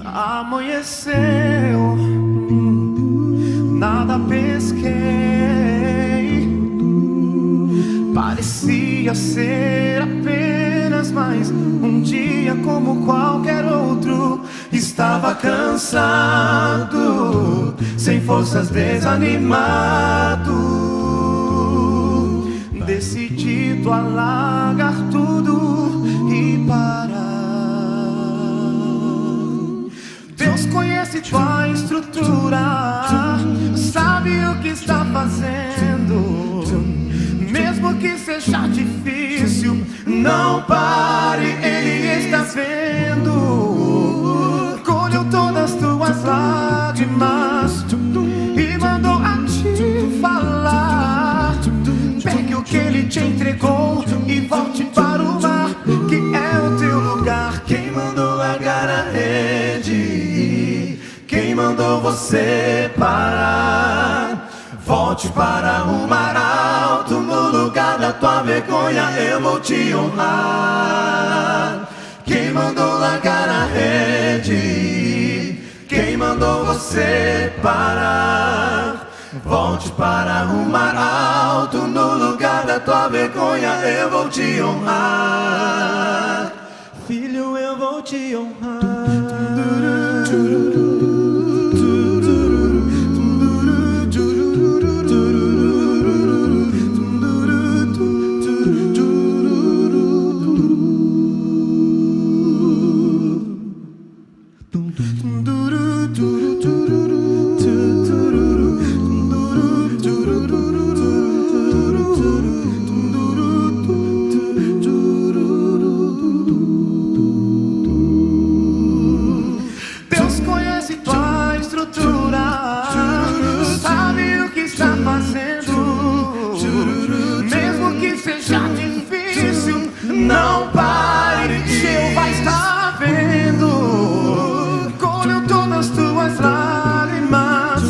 Amanheceu, nada pesquei, parecia ser apenas mais um dia como qualquer outro. Estava cansado, sem forças, desanimado, decidido a largar tudo e parar. Deus conhece tua estrutura, sabe o que está fazendo. Mesmo que seja difícil, não pare, Ele está vendo. Colheu todas tuas lágrimas e mandou a te falar. Pegue o que Ele te entregou e volte para o mar, que é o teu lugar. Quem mandou largar a rede? Quem mandou você parar? Volte para o mar alto, no lugar da tua vergonha eu vou te honrar. Quem mandou largar a rede? Quem mandou você parar? Volte para o mar alto, no lugar da tua vergonha eu vou te honrar. Filho, eu vou te honrar. Não pare, Jeová está vendo. Colheu todas tuas lágrimas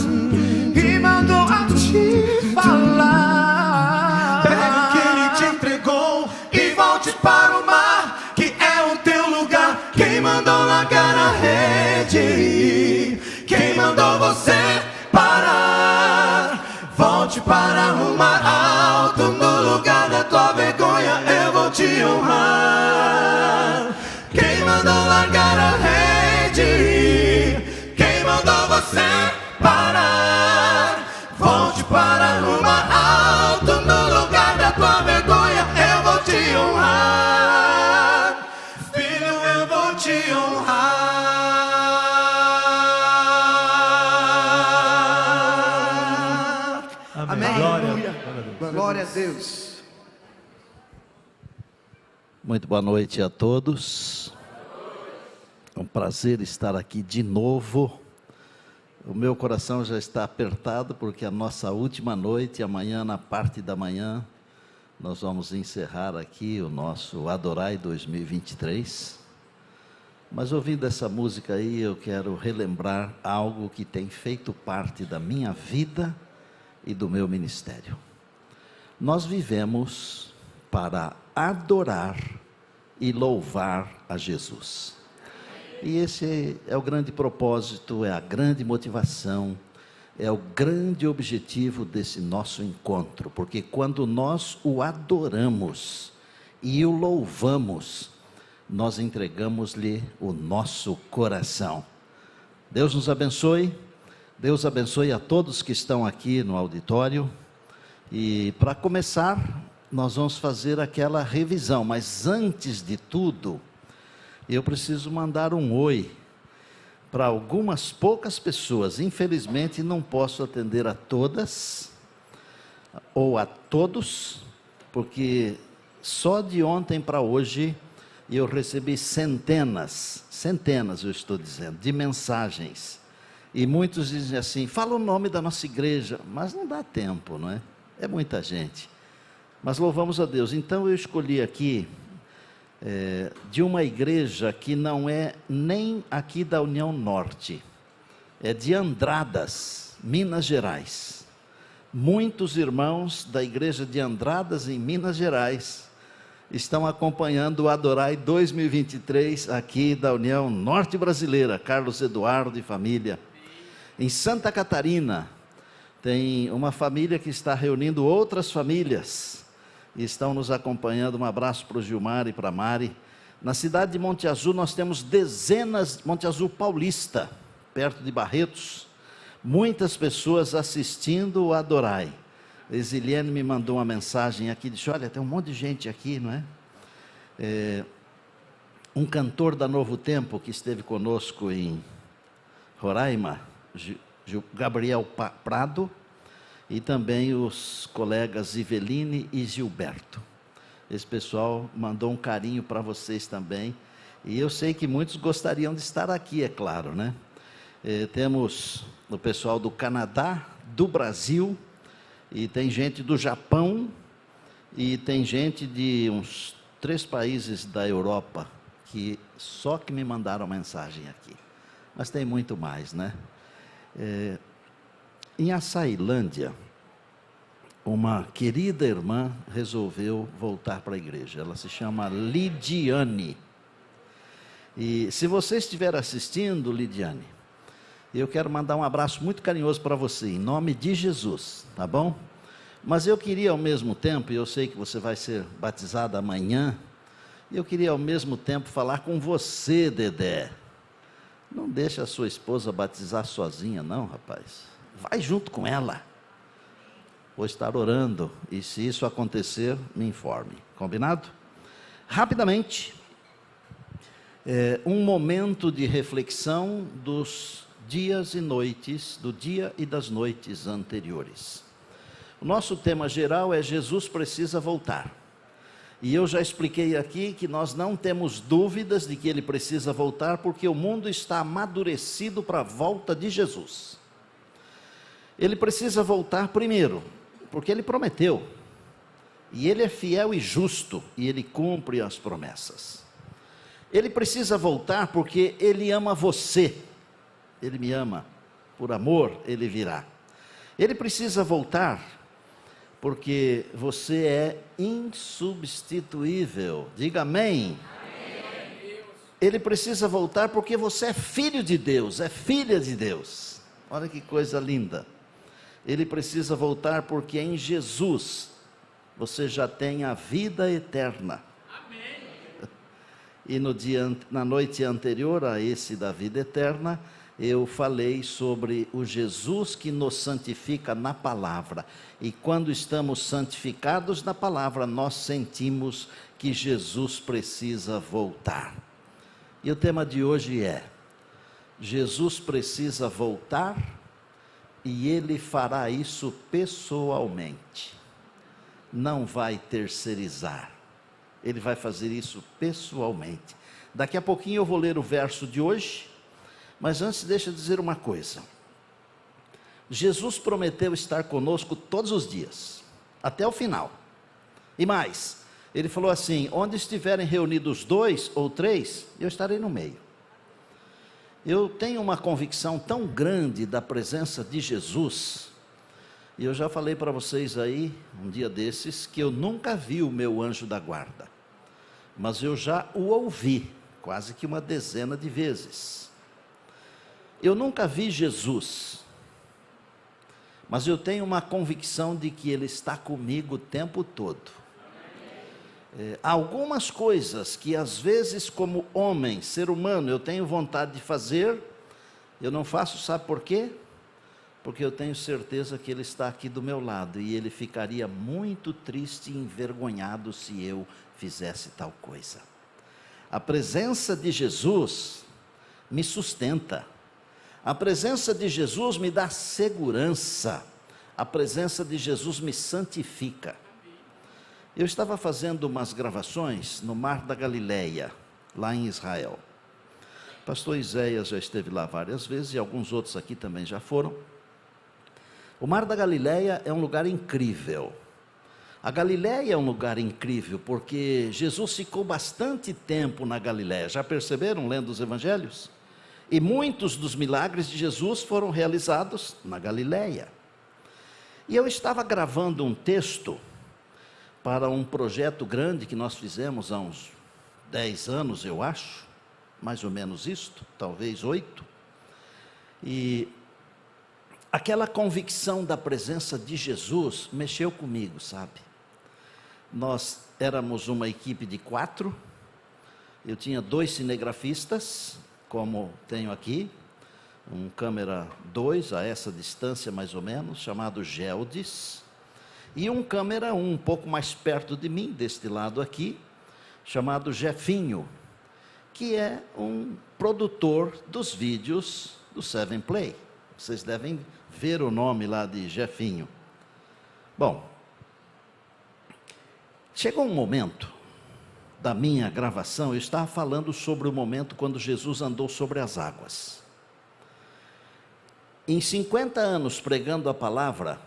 e mandou a te falar. Pegue o que Ele te entregou e volte para o mar, que é o teu lugar. Quem mandou largar a rede? Quem mandou você parar? Volte para o mar alto, no lugar da tua vergonha eu vou te honrar. Quem mandou largar a rede? Quem mandou você parar? Volte para o mar alto, no lugar da tua vergonha eu vou te honrar. Filho, eu vou te honrar. Amém. Glória a Deus. Muito boa noite a todos. É um prazer estar aqui de novo. O meu coração já está apertado porque a nossa última noite, amanhã, na parte da manhã, nós vamos encerrar aqui o nosso Adorai 2023. Mas ouvindo essa música aí, eu quero relembrar algo que tem feito parte da minha vida e do meu ministério. Nós vivemos para adorar e louvar a Jesus. E esse é o grande propósito, é a grande motivação, é o grande objetivo desse nosso encontro, porque quando nós o adoramos e o louvamos, nós entregamos-lhe o nosso coração. Deus nos abençoe, Deus abençoe a todos que estão aqui no auditório. E para começar, nós vamos fazer aquela revisão, mas antes de tudo, eu preciso mandar um oi para algumas poucas pessoas. Infelizmente não posso atender a todas, ou a todos, porque só de ontem para hoje, eu recebi centenas eu estou dizendo, de mensagens, e muitos dizem assim, fala o nome da nossa igreja, mas não dá tempo, não é? É muita gente, mas louvamos a Deus. Então eu escolhi aqui, de uma igreja que não é nem aqui da União Norte, é de Andradas, Minas Gerais. Muitos irmãos da igreja de Andradas, em Minas Gerais, estão acompanhando o Adorai 2023 aqui da União Norte Brasileira, Carlos Eduardo e família. Em Santa Catarina, tem uma família que está reunindo outras famílias e estão nos acompanhando. Um abraço para o Gilmar e para a Mari. Na cidade de Monte Azul, nós temos dezenas, Monte Azul Paulista, perto de Barretos, muitas pessoas assistindo o Adorai. Exiliane me mandou uma mensagem aqui, disse: olha, tem um monte de gente aqui, não é? Um cantor da Novo Tempo que esteve conosco em Roraima, Gabriel Prado, e também os colegas Iveline e Gilberto. Esse pessoal mandou um carinho para vocês também, e eu sei que muitos gostariam de estar aqui, é claro, né? Temos o pessoal do Canadá, do Brasil, e tem gente do Japão, e tem gente de uns 3 países da Europa, que só que me mandaram mensagem aqui. Mas tem muito mais, né? Em Açailândia, uma querida irmã resolveu voltar para a igreja. Ela se chama Lidiane. E se você estiver assistindo, Lidiane, eu quero mandar um abraço muito carinhoso para você, em nome de Jesus, tá bom? Mas eu queria ao mesmo tempo, e eu sei que você vai ser batizada amanhã, eu queria ao mesmo tempo falar com você, Dedé. Não deixe a sua esposa batizar sozinha, não, rapaz. Vai junto com ela. Vou estar orando, e se isso acontecer, me informe. Combinado? Rapidamente, um momento de reflexão dos dias e noites, do dia e das noites anteriores. O nosso tema geral é: Jesus precisa voltar. E eu já expliquei aqui que nós não temos dúvidas de que ele precisa voltar, porque o mundo está amadurecido para a volta de Jesus. Ele precisa voltar primeiro, porque ele prometeu, e ele é fiel e justo, e ele cumpre as promessas. Ele precisa voltar porque ele ama você, ele me ama, por amor ele virá. Ele precisa voltar porque você é insubstituível. Diga amém. Amém. Ele precisa voltar porque você é filho de Deus, é filha de Deus. Olha que coisa linda. Ele precisa voltar porque em Jesus você já tem a vida eterna. Amém. E na noite anterior a esse da vida eterna, eu falei sobre o Jesus que nos santifica na palavra. E quando estamos santificados na palavra, nós sentimos que Jesus precisa voltar. E o tema de hoje é: Jesus precisa voltar, e ele fará isso pessoalmente. Não vai terceirizar. Ele vai fazer isso pessoalmente. Daqui a pouquinho eu vou ler o verso de hoje. Mas antes, deixa eu dizer uma coisa. Jesus prometeu estar conosco todos os dias, até o final. E mais, ele falou assim: onde estiverem reunidos 2 ou 3, eu estarei no meio. Eu tenho uma convicção tão grande da presença de Jesus, e eu já falei para vocês aí, um dia desses, que eu nunca vi o meu anjo da guarda, mas eu já o ouvi, quase que uma dezena de vezes. Eu nunca vi Jesus, mas eu tenho uma convicção de que ele está comigo o tempo todo. Algumas coisas que às vezes, como homem, ser humano, eu tenho vontade de fazer, eu não faço, sabe por quê? Porque eu tenho certeza que ele está aqui do meu lado, e ele ficaria muito triste e envergonhado se eu fizesse tal coisa. A presença de Jesus me sustenta. A presença de Jesus me dá segurança. A presença de Jesus me santifica. Eu estava fazendo umas gravações no Mar da Galileia, lá em Israel. O pastor Iséias já esteve lá várias vezes, e alguns outros aqui também já foram. O Mar da Galileia é um lugar incrível. A Galileia é um lugar incrível, porque Jesus ficou bastante tempo na Galileia. Já perceberam, lendo os evangelhos? E muitos dos milagres de Jesus foram realizados na Galileia. E eu estava gravando um texto para um projeto grande que nós fizemos há uns 10 anos, eu acho, mais ou menos isto, talvez 8. E aquela convicção da presença de Jesus mexeu comigo, sabe? Nós éramos uma equipe de 4, eu tinha 2 cinegrafistas, como tenho aqui, um câmera 2, a essa distância mais ou menos, chamado Geldes, e um câmera 1, um pouco mais perto de mim, deste lado aqui, chamado Jefinho, que é um produtor dos vídeos do 7Play. Vocês devem ver o nome lá de Jefinho. Bom, chegou um momento da minha gravação, eu estava falando sobre o momento quando Jesus andou sobre as águas. Em 50 anos pregando a palavra,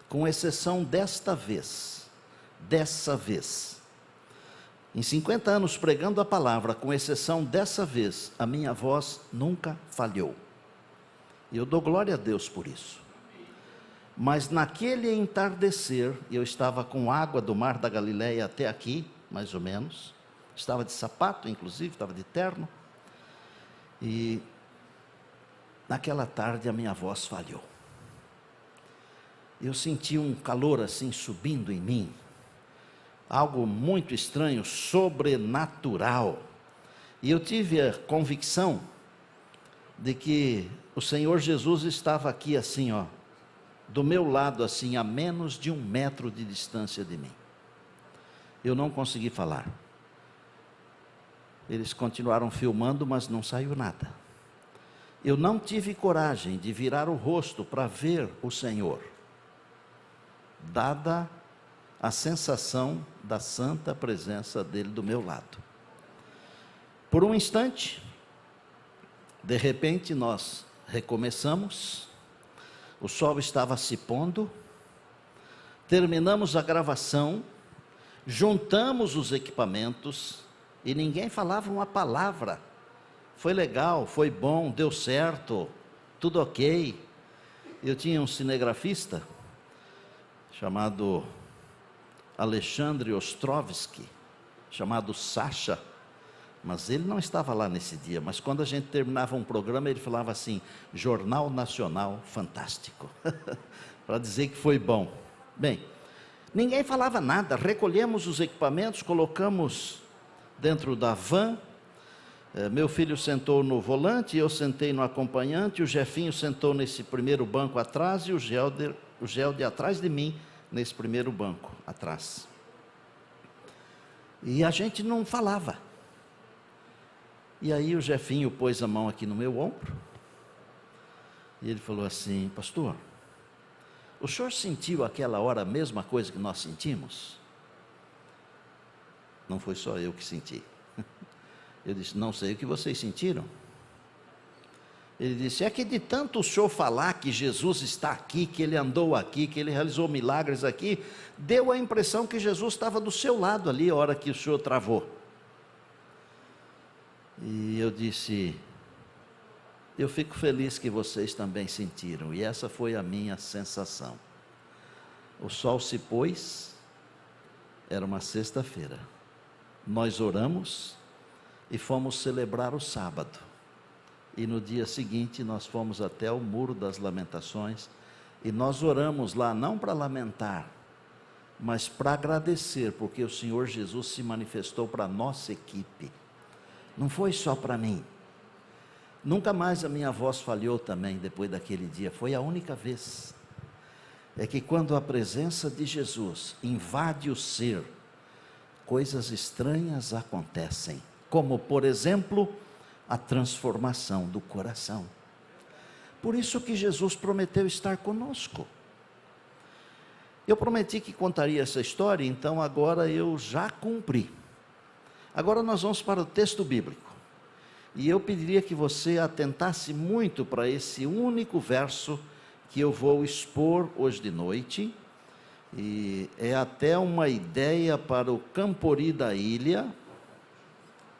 com exceção dessa vez, em 50 anos pregando a palavra, com exceção dessa vez, a minha voz nunca falhou. E eu dou glória a Deus por isso. Mas naquele entardecer, eu estava com água do mar da Galileia até aqui, mais ou menos, estava de sapato, inclusive, estava de terno, e naquela tarde a minha voz falhou. Eu senti um calor assim subindo em mim, algo muito estranho, sobrenatural, e eu tive a convicção de que o Senhor Jesus estava aqui assim, ó, do meu lado assim, a menos de 1 metro de distância de mim. Eu não consegui falar. Eles continuaram filmando, mas não saiu nada. Eu não tive coragem de virar o rosto para ver o Senhor, dada a sensação da santa presença dele do meu lado. Por um instante, de repente nós recomeçamos, o sol estava se pondo, terminamos a gravação, juntamos os equipamentos e ninguém falava uma palavra. Foi legal, foi bom, deu certo, tudo ok. Eu tinha um cinegrafista chamado Alexandre Ostrovsky, chamado Sacha, mas ele não estava lá nesse dia, mas quando a gente terminava um programa, ele falava assim, Jornal Nacional Fantástico, para dizer que foi bom. Bem, ninguém falava nada, recolhemos os equipamentos, colocamos dentro da van, meu filho sentou no volante, eu sentei no acompanhante, o Jefinho sentou nesse primeiro banco atrás e o Gelde atrás de mim, nesse primeiro banco atrás. E a gente não falava. E aí o Jefinho pôs a mão aqui no meu ombro, e ele falou assim, pastor, o senhor sentiu aquela hora a mesma coisa que nós sentimos? Não foi só eu que senti. Eu disse, não sei o que vocês sentiram. Ele disse, é que de tanto o senhor falar que Jesus está aqui, que ele andou aqui, que ele realizou milagres aqui, deu a impressão que Jesus estava do seu lado ali, a hora que o senhor travou. E eu disse, eu fico feliz que vocês também sentiram, e essa foi a minha sensação. O sol se pôs, era uma sexta-feira, nós oramos e fomos celebrar o sábado, e no dia seguinte nós fomos até o Muro das Lamentações, e nós oramos lá, não para lamentar, mas para agradecer, porque o Senhor Jesus se manifestou para a nossa equipe, não foi só para mim. Nunca mais a minha voz falhou também depois daquele dia, foi a única vez. É que quando a presença de Jesus invade o ser, coisas estranhas acontecem, como por exemplo, a transformação do coração. Por isso que Jesus prometeu estar conosco. Eu prometi que contaria essa história, então agora eu já cumpri. Agora nós vamos para o texto bíblico, e eu pediria que você atentasse muito para esse único verso que eu vou expor hoje de noite, e é até uma ideia para o Campori da Ilha,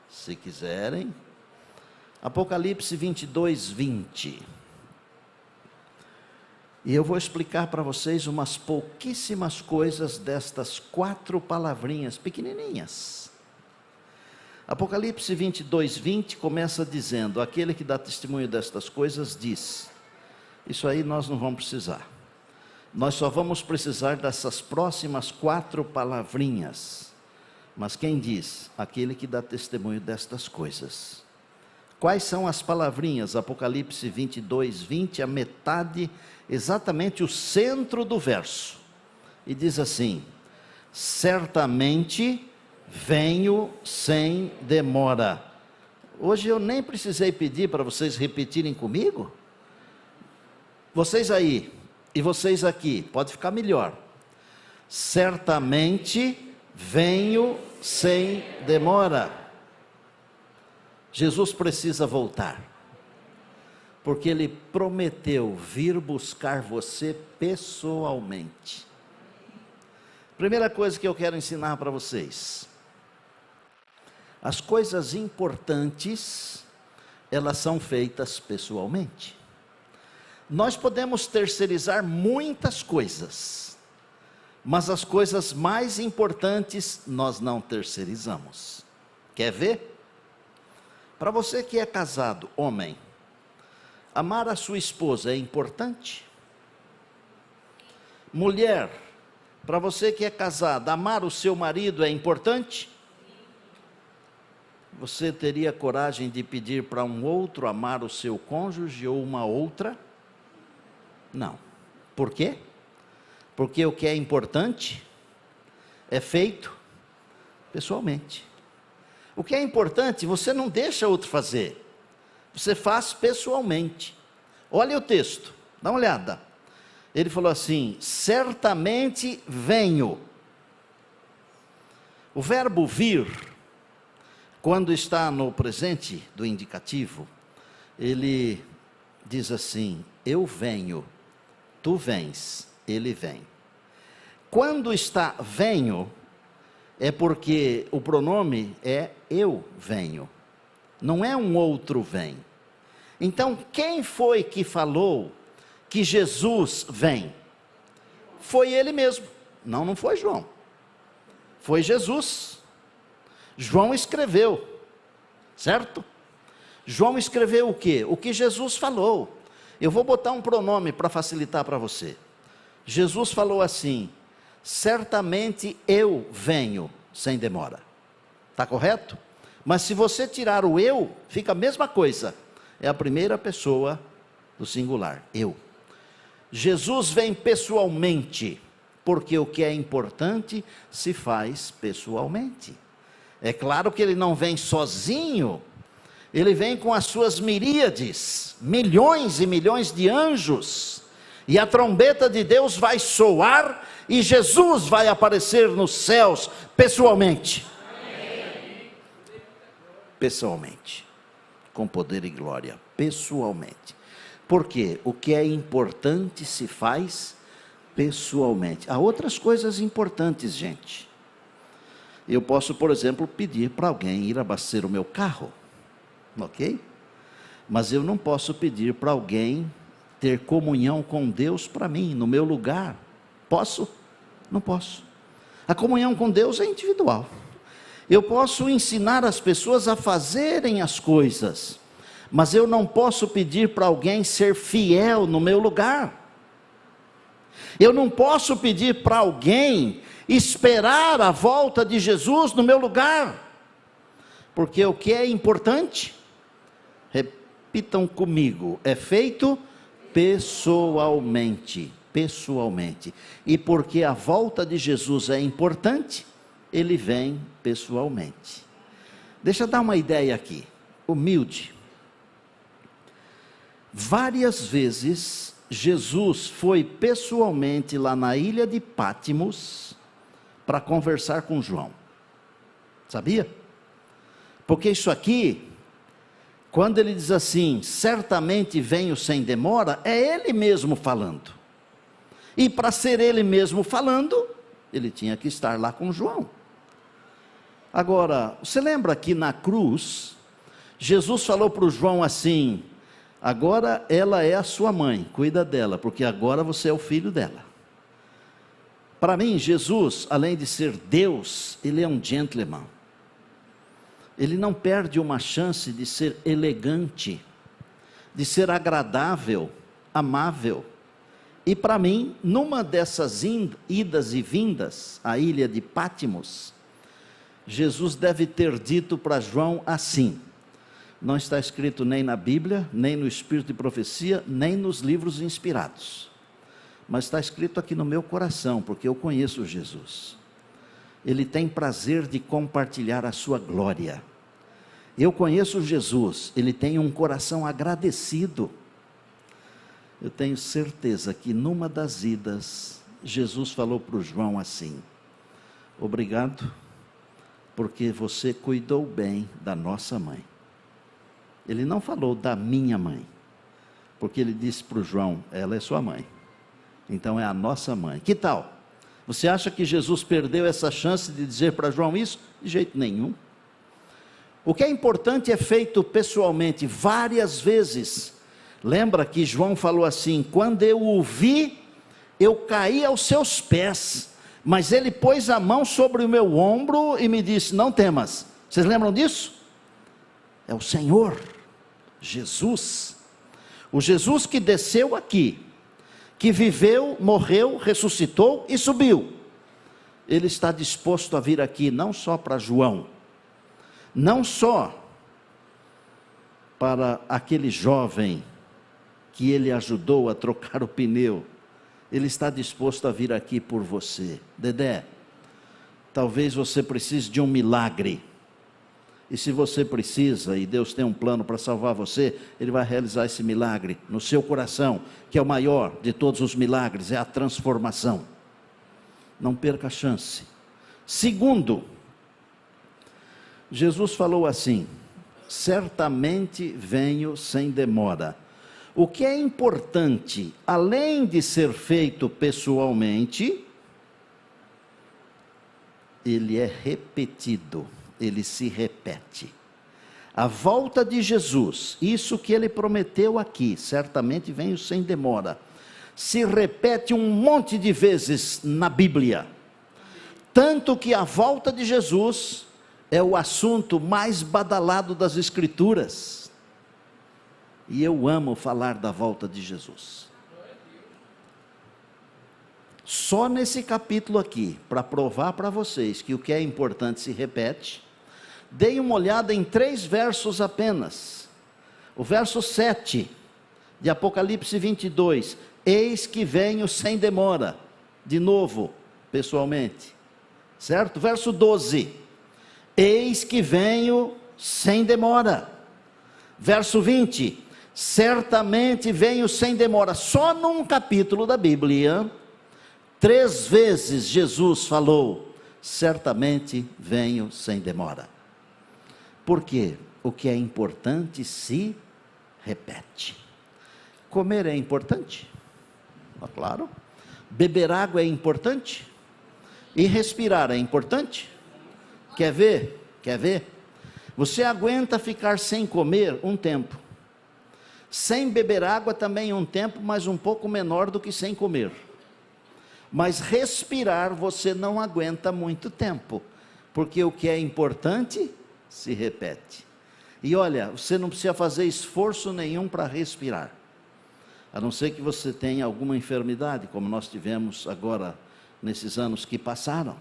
se quiserem. Apocalipse 22, 20. E eu vou explicar para vocês umas pouquíssimas coisas destas 4 palavrinhas pequenininhas. Apocalipse 22, 20 começa dizendo: aquele que dá testemunho destas coisas diz. Isso aí nós não vamos precisar. Nós só vamos precisar dessas próximas 4 palavrinhas. Mas quem diz? Aquele que dá testemunho destas coisas. Quais são as palavrinhas? Apocalipse 22, 20, a metade, exatamente o centro do verso. E diz assim: certamente venho sem demora. Hoje eu nem precisei pedir para vocês repetirem comigo. Vocês aí e vocês aqui, pode ficar melhor. Certamente venho sem demora. Jesus precisa voltar, porque Ele prometeu vir buscar você pessoalmente. Primeira coisa que eu quero ensinar para vocês: as coisas importantes, elas são feitas pessoalmente. Nós podemos terceirizar muitas coisas, mas as coisas mais importantes nós não terceirizamos. Quer ver? Para você que é casado, homem, amar a sua esposa é importante? Mulher, para você que é casada, amar o seu marido é importante? Você teria coragem de pedir para um outro amar o seu cônjuge ou uma outra? Não. Por quê? Porque o que é importante é feito pessoalmente. O que é importante, você não deixa outro fazer, você faz pessoalmente. Olha o texto, dá uma olhada. Ele falou assim: certamente venho. O verbo vir, quando está no presente do indicativo, ele diz assim: eu venho, tu vens, ele vem. Quando está venho, é porque o pronome é eu venho, não é um outro vem. Então, quem foi que falou que Jesus vem? Foi Ele mesmo. Não foi João, foi Jesus. João escreveu, certo? João escreveu o quê? O que Jesus falou. Eu vou botar um pronome para facilitar para você. Jesus falou assim: certamente eu venho sem demora. Está correto? Mas se você tirar o eu, fica a mesma coisa. É a primeira pessoa do singular, eu. Jesus vem pessoalmente, porque o que é importante se faz pessoalmente. É claro que Ele não vem sozinho, Ele vem com as suas miríades, milhões e milhões de anjos, e a trombeta de Deus vai soar, e Jesus vai aparecer nos céus, pessoalmente. Amém. Pessoalmente, com poder e glória, pessoalmente. Porque o que é importante se faz pessoalmente. Há outras coisas importantes, gente. Eu posso, por exemplo, pedir para alguém ir abastecer o meu carro, ok? Mas eu não posso pedir para alguém ter comunhão com Deus para mim, no meu lugar. Posso? Não posso. A comunhão com Deus é individual. Eu posso ensinar as pessoas a fazerem as coisas, mas eu não posso pedir para alguém ser fiel no meu lugar. Eu não posso pedir para alguém esperar a volta de Jesus no meu lugar, porque o que é importante, repitam comigo, é feito pessoalmente. Pessoalmente. E porque a volta de Jesus é importante, Ele vem pessoalmente. Deixa eu dar uma ideia aqui, humilde. Várias vezes Jesus foi pessoalmente lá na ilha de Pátimos para conversar com João. Sabia? Porque isso aqui, quando ele diz assim, certamente venho sem demora, é Ele mesmo falando. E para ser Ele mesmo falando, Ele tinha que estar lá com João. Agora, você lembra que na cruz, Jesus falou para o João assim: agora ela é a sua mãe, cuida dela, porque agora você é o filho dela. Para mim, Jesus, além de ser Deus, ele é um gentleman. Ele não perde uma chance de ser elegante, de ser agradável, amável. E para mim, numa dessas idas e vindas à ilha de Pátimos, Jesus deve ter dito para João assim: não está escrito nem na Bíblia, nem no Espírito de Profecia, nem nos livros inspirados, mas está escrito aqui no meu coração, porque eu conheço Jesus. Ele tem prazer de compartilhar a sua glória. Eu conheço Jesus, ele tem um coração agradecido. Eu tenho certeza que numa das idas, Jesus falou para o João assim: obrigado, porque você cuidou bem da nossa mãe. Ele não falou da minha mãe, porque ele disse para o João: ela é sua mãe, então é a nossa mãe. Que tal? Você acha que Jesus perdeu essa chance de dizer para João isso? De jeito nenhum. O que é importante é feito pessoalmente, várias vezes. Lembra que João falou assim: quando eu o vi, eu caí aos seus pés, mas ele pôs a mão sobre o meu ombro e me disse: não temas. Vocês lembram disso? É o Senhor, Jesus. O Jesus que desceu aqui, que viveu, morreu, ressuscitou e subiu. Ele está disposto a vir aqui, não só para João, não só para aquele jovem que ele ajudou a trocar o pneu, ele está disposto a vir aqui por você. Dedé, talvez você precise de um milagre, e se você precisa, e Deus tem um plano para salvar você, ele vai realizar esse milagre no seu coração, que é o maior de todos os milagres, é a transformação. Não perca a chance. Segundo, Jesus falou assim: certamente venho sem demora. O que é importante, além de ser feito pessoalmente, ele é repetido, ele se repete. A volta de Jesus, isso que ele prometeu aqui, certamente venho sem demora, se repete um monte de vezes na Bíblia. Tanto que a volta de Jesus é o assunto mais badalado das Escrituras. E eu amo falar da volta de Jesus. Só nesse capítulo aqui, para provar para vocês que o que é importante se repete, dei uma olhada em 3 versos apenas. O verso 7 de Apocalipse 22, eis que venho sem demora, de novo, pessoalmente, certo? Verso 12, eis que venho sem demora. Verso 20, certamente venho sem demora. Só num capítulo da Bíblia, 3 vezes Jesus falou: certamente venho sem demora. Por quê? O que é importante se repete. Comer é importante? Claro. Beber água é importante? E respirar é importante? Quer ver? Quer ver? Você aguenta ficar sem comer um tempo, sem beber água também um tempo, mas um pouco menor do que sem comer. Mas respirar você não aguenta muito tempo, porque o que é importante se repete. E olha, você não precisa fazer esforço nenhum para respirar, a não ser que você tenha alguma enfermidade, como nós tivemos agora nesses anos que passaram.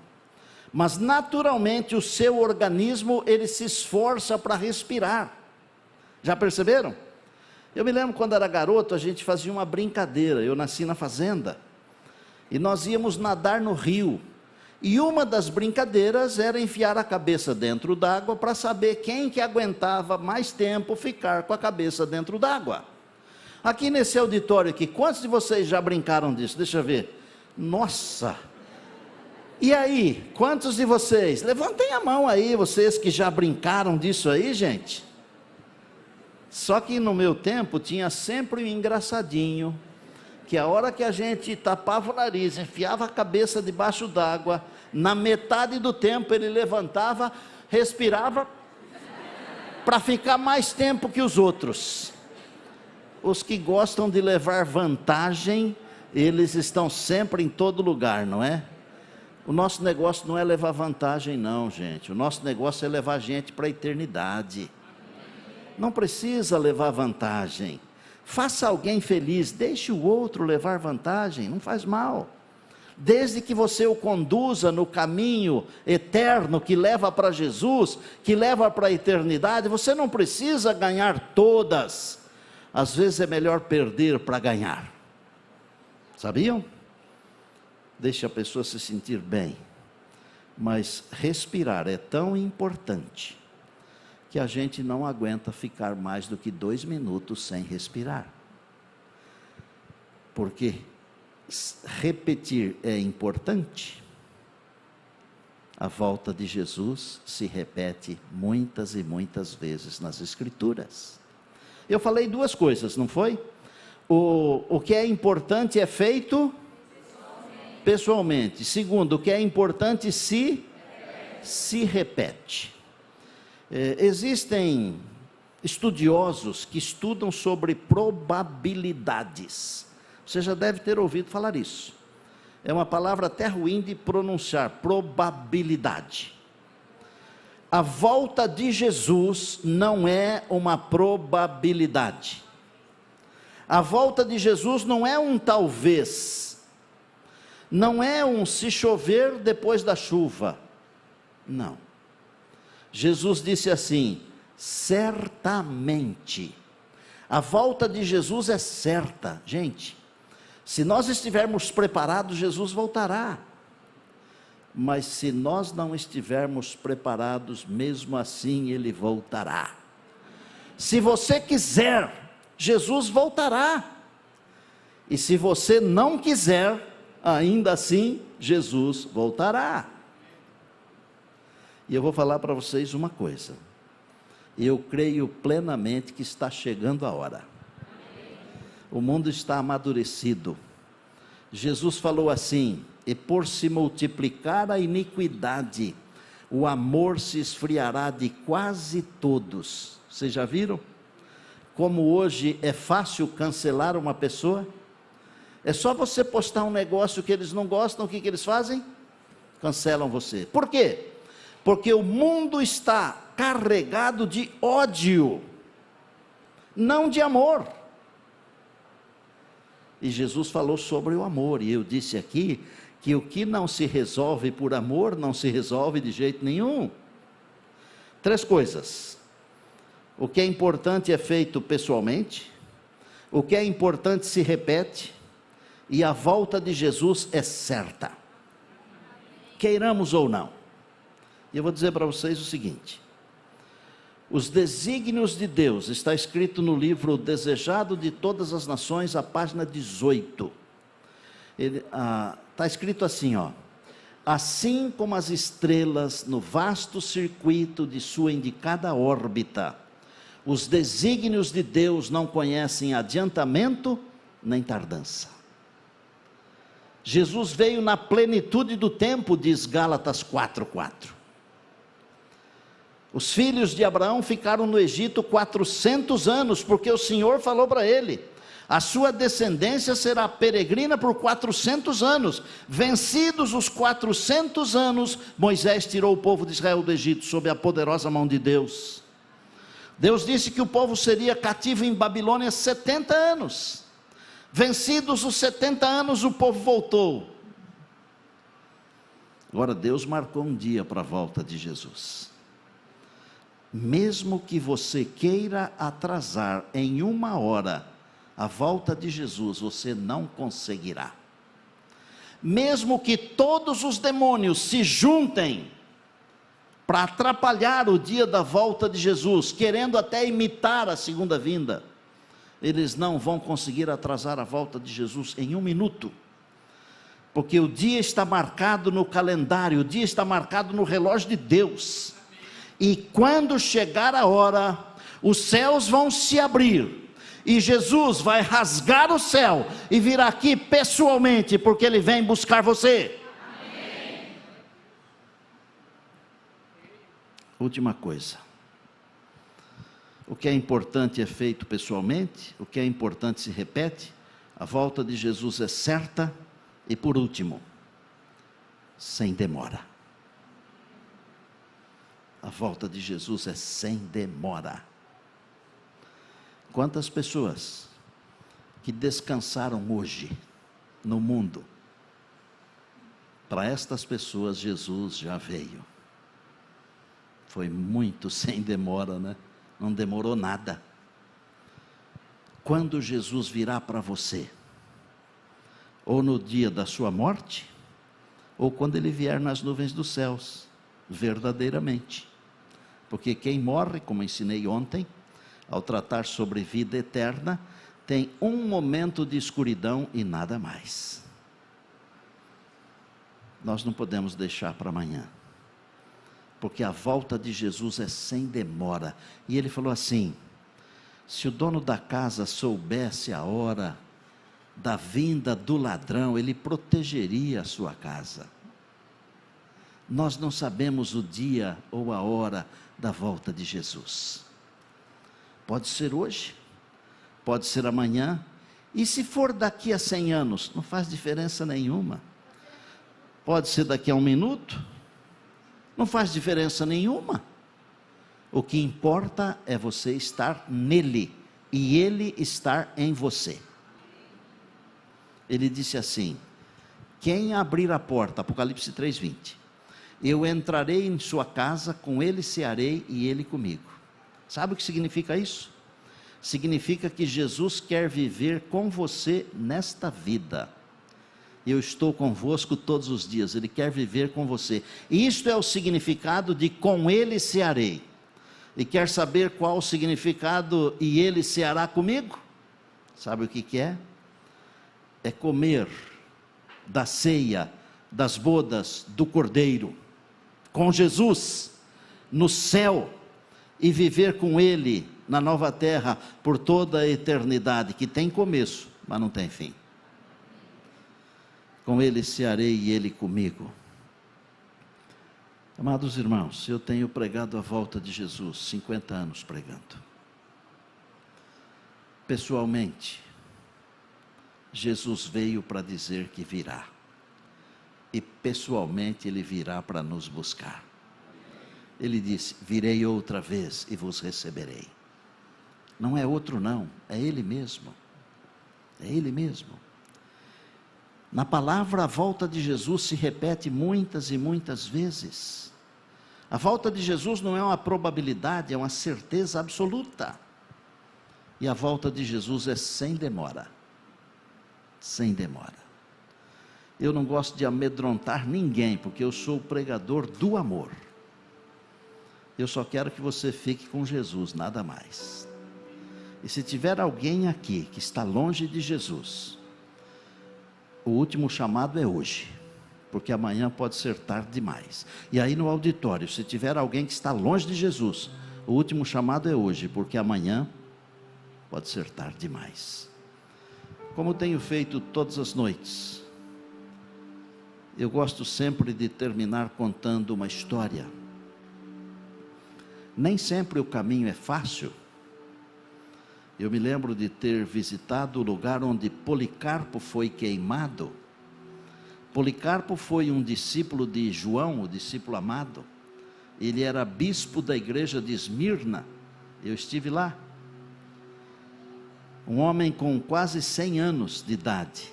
Mas naturalmente o seu organismo, ele se esforça para respirar. Já perceberam? Eu me lembro quando era garoto, a gente fazia uma brincadeira. Eu nasci na fazenda e nós íamos nadar no rio, e uma das brincadeiras era enfiar a cabeça dentro d'água para saber quem que aguentava mais tempo ficar com a cabeça dentro d'água. Aqui nesse auditório aqui, quantos de vocês já brincaram disso? Deixa eu ver. Nossa! E aí, quantos de vocês? Levantem a mão aí, vocês que já brincaram disso aí, gente. Só que no meu tempo tinha sempre um engraçadinho, que a hora que a gente tapava o nariz, enfiava a cabeça debaixo d'água, na metade do tempo ele levantava, respirava para ficar mais tempo que os outros. Os que gostam de levar vantagem, eles estão sempre em todo lugar, não é? O nosso negócio não é levar vantagem não, gente. O nosso negócio é levar gente para a eternidade. Não precisa levar vantagem. Faça alguém feliz, deixe o outro levar vantagem, não faz mal. Desde que você o conduza no caminho eterno que leva para Jesus, que leva para a eternidade, você não precisa ganhar todas. Às vezes é melhor perder para ganhar. Sabiam? Deixe a pessoa se sentir bem. Mas respirar é tão importante que a gente não aguenta ficar mais do que 2 minutos sem respirar. Porque repetir é importante. A volta de Jesus se repete muitas e muitas vezes nas Escrituras. Eu falei 2 coisas, não foi? O que é importante é feito pessoalmente. Segundo, o que é importante se repete. Existem estudiosos que estudam sobre probabilidades. Você já deve ter ouvido falar isso. É uma palavra até ruim de pronunciar, probabilidade. A volta de Jesus não é uma probabilidade. A volta de Jesus não é um talvez. Não é um se chover depois da chuva. Não. Jesus disse assim: certamente. A volta de Jesus é certa. Gente, se nós estivermos preparados, Jesus voltará. Mas se nós não estivermos preparados, mesmo assim Ele voltará. Se você quiser, Jesus voltará. E se você não quiser, ainda assim, Jesus voltará. E eu vou falar para vocês uma coisa. Eu creio plenamente que está chegando a hora. O mundo está amadurecido. Jesus falou assim: e por se multiplicar a iniquidade, o amor se esfriará de quase todos. Vocês já viram? Como hoje é fácil cancelar uma pessoa? É só você postar um negócio que eles não gostam, o que eles fazem? Cancelam você. Por quê? Porque o mundo está carregado de ódio, não de amor. E Jesus falou sobre o amor, e eu disse aqui que o que não se resolve por amor, não se resolve de jeito nenhum. 3 coisas. O que é importante é feito pessoalmente, o que é importante se repete, e a volta de Jesus é certa, queiramos ou não. E eu vou dizer para vocês o seguinte: os desígnios de Deus, está escrito no livro Desejado de Todas as Nações, a página 18, está escrito assim, assim como as estrelas no vasto circuito de sua indicada órbita, os desígnios de Deus não conhecem adiantamento nem tardança. Jesus veio na plenitude do tempo, diz Gálatas 4:4. Os filhos de Abraão ficaram no Egito 400 anos, porque o Senhor falou para ele: a sua descendência será peregrina por 400 anos. Vencidos os 400 anos, Moisés tirou o povo de Israel do Egito, sob a poderosa mão de Deus. Deus disse que o povo seria cativo em Babilônia 70 anos. Vencidos os 70 anos, o povo voltou. Agora Deus marcou um dia para a volta de Jesus. Mesmo que você queira atrasar em 1 hora a volta de Jesus, você não conseguirá. Mesmo que todos os demônios se juntem para atrapalhar o dia da volta de Jesus, querendo até imitar a segunda vinda, eles não vão conseguir atrasar a volta de Jesus em 1 minuto, porque o dia está marcado no calendário, o dia está marcado no relógio de Deus. E quando chegar a hora, os céus vão se abrir, e Jesus vai rasgar o céu, e vir aqui pessoalmente, porque Ele vem buscar você. Amém. Última coisa, que é importante é feito pessoalmente, o que é importante se repete, a volta de Jesus é certa, e por último, sem demora. A volta de Jesus é sem demora. Quantas pessoas que descansaram hoje no mundo, para estas pessoas Jesus já veio. Foi muito sem demora, né? Não demorou nada. Quando Jesus virá para você, ou no dia da sua morte, ou quando ele vier nas nuvens dos céus, verdadeiramente. Porque quem morre, como ensinei ontem, ao tratar sobre vida eterna, tem um momento de escuridão e nada mais. Nós não podemos deixar para amanhã, porque a volta de Jesus é sem demora. E ele falou assim: se o dono da casa soubesse a hora da vinda do ladrão, ele protegeria a sua casa. Nós não sabemos o dia ou a hora da volta de Jesus. Pode ser hoje, pode ser amanhã, e se for daqui a 100 anos, não faz diferença nenhuma. Pode ser daqui a 1 minuto, não faz diferença nenhuma. O que importa é você estar nele, e ele estar em você. Ele disse assim: quem abrir a porta, Apocalipse 3:20, eu entrarei em sua casa, com ele cearei e ele comigo. Sabe o que significa isso? Significa que Jesus quer viver com você nesta vida. Eu estou convosco todos os dias, ele quer viver com você. E isto é o significado de com ele cearei. E quer saber qual o significado e ele ceará comigo? Sabe o que é? É comer da ceia, das bodas do Cordeiro, com Jesus, no céu, e viver com ele na nova terra, por toda a eternidade, que tem começo, mas não tem fim. Com ele cearei e ele comigo. Amados irmãos, eu tenho pregado a volta de Jesus, 50 anos pregando. Pessoalmente, Jesus veio para dizer que virá. E pessoalmente ele virá para nos buscar. Ele disse: virei outra vez e vos receberei. Não é outro não, é ele mesmo. É ele mesmo. Na palavra, a volta de Jesus se repete muitas e muitas vezes. A volta de Jesus não é uma probabilidade, é uma certeza absoluta. E a volta de Jesus é sem demora. Sem demora. Eu não gosto de amedrontar ninguém, porque eu sou o pregador do amor. Eu só quero que você fique com Jesus, nada mais. E se tiver alguém aqui que está longe de Jesus, o último chamado é hoje, porque amanhã pode ser tarde demais. E aí no auditório, se tiver alguém que está longe de Jesus, o último chamado é hoje, porque amanhã pode ser tarde demais. Como tenho feito todas as noites, eu gosto sempre de terminar contando uma história. Nem sempre o caminho é fácil. Eu me lembro de ter visitado o lugar onde Policarpo foi queimado. Policarpo foi um discípulo de João, o discípulo amado. Ele era bispo da igreja de Esmirna. Eu estive lá. Um homem com quase 100 anos de idade,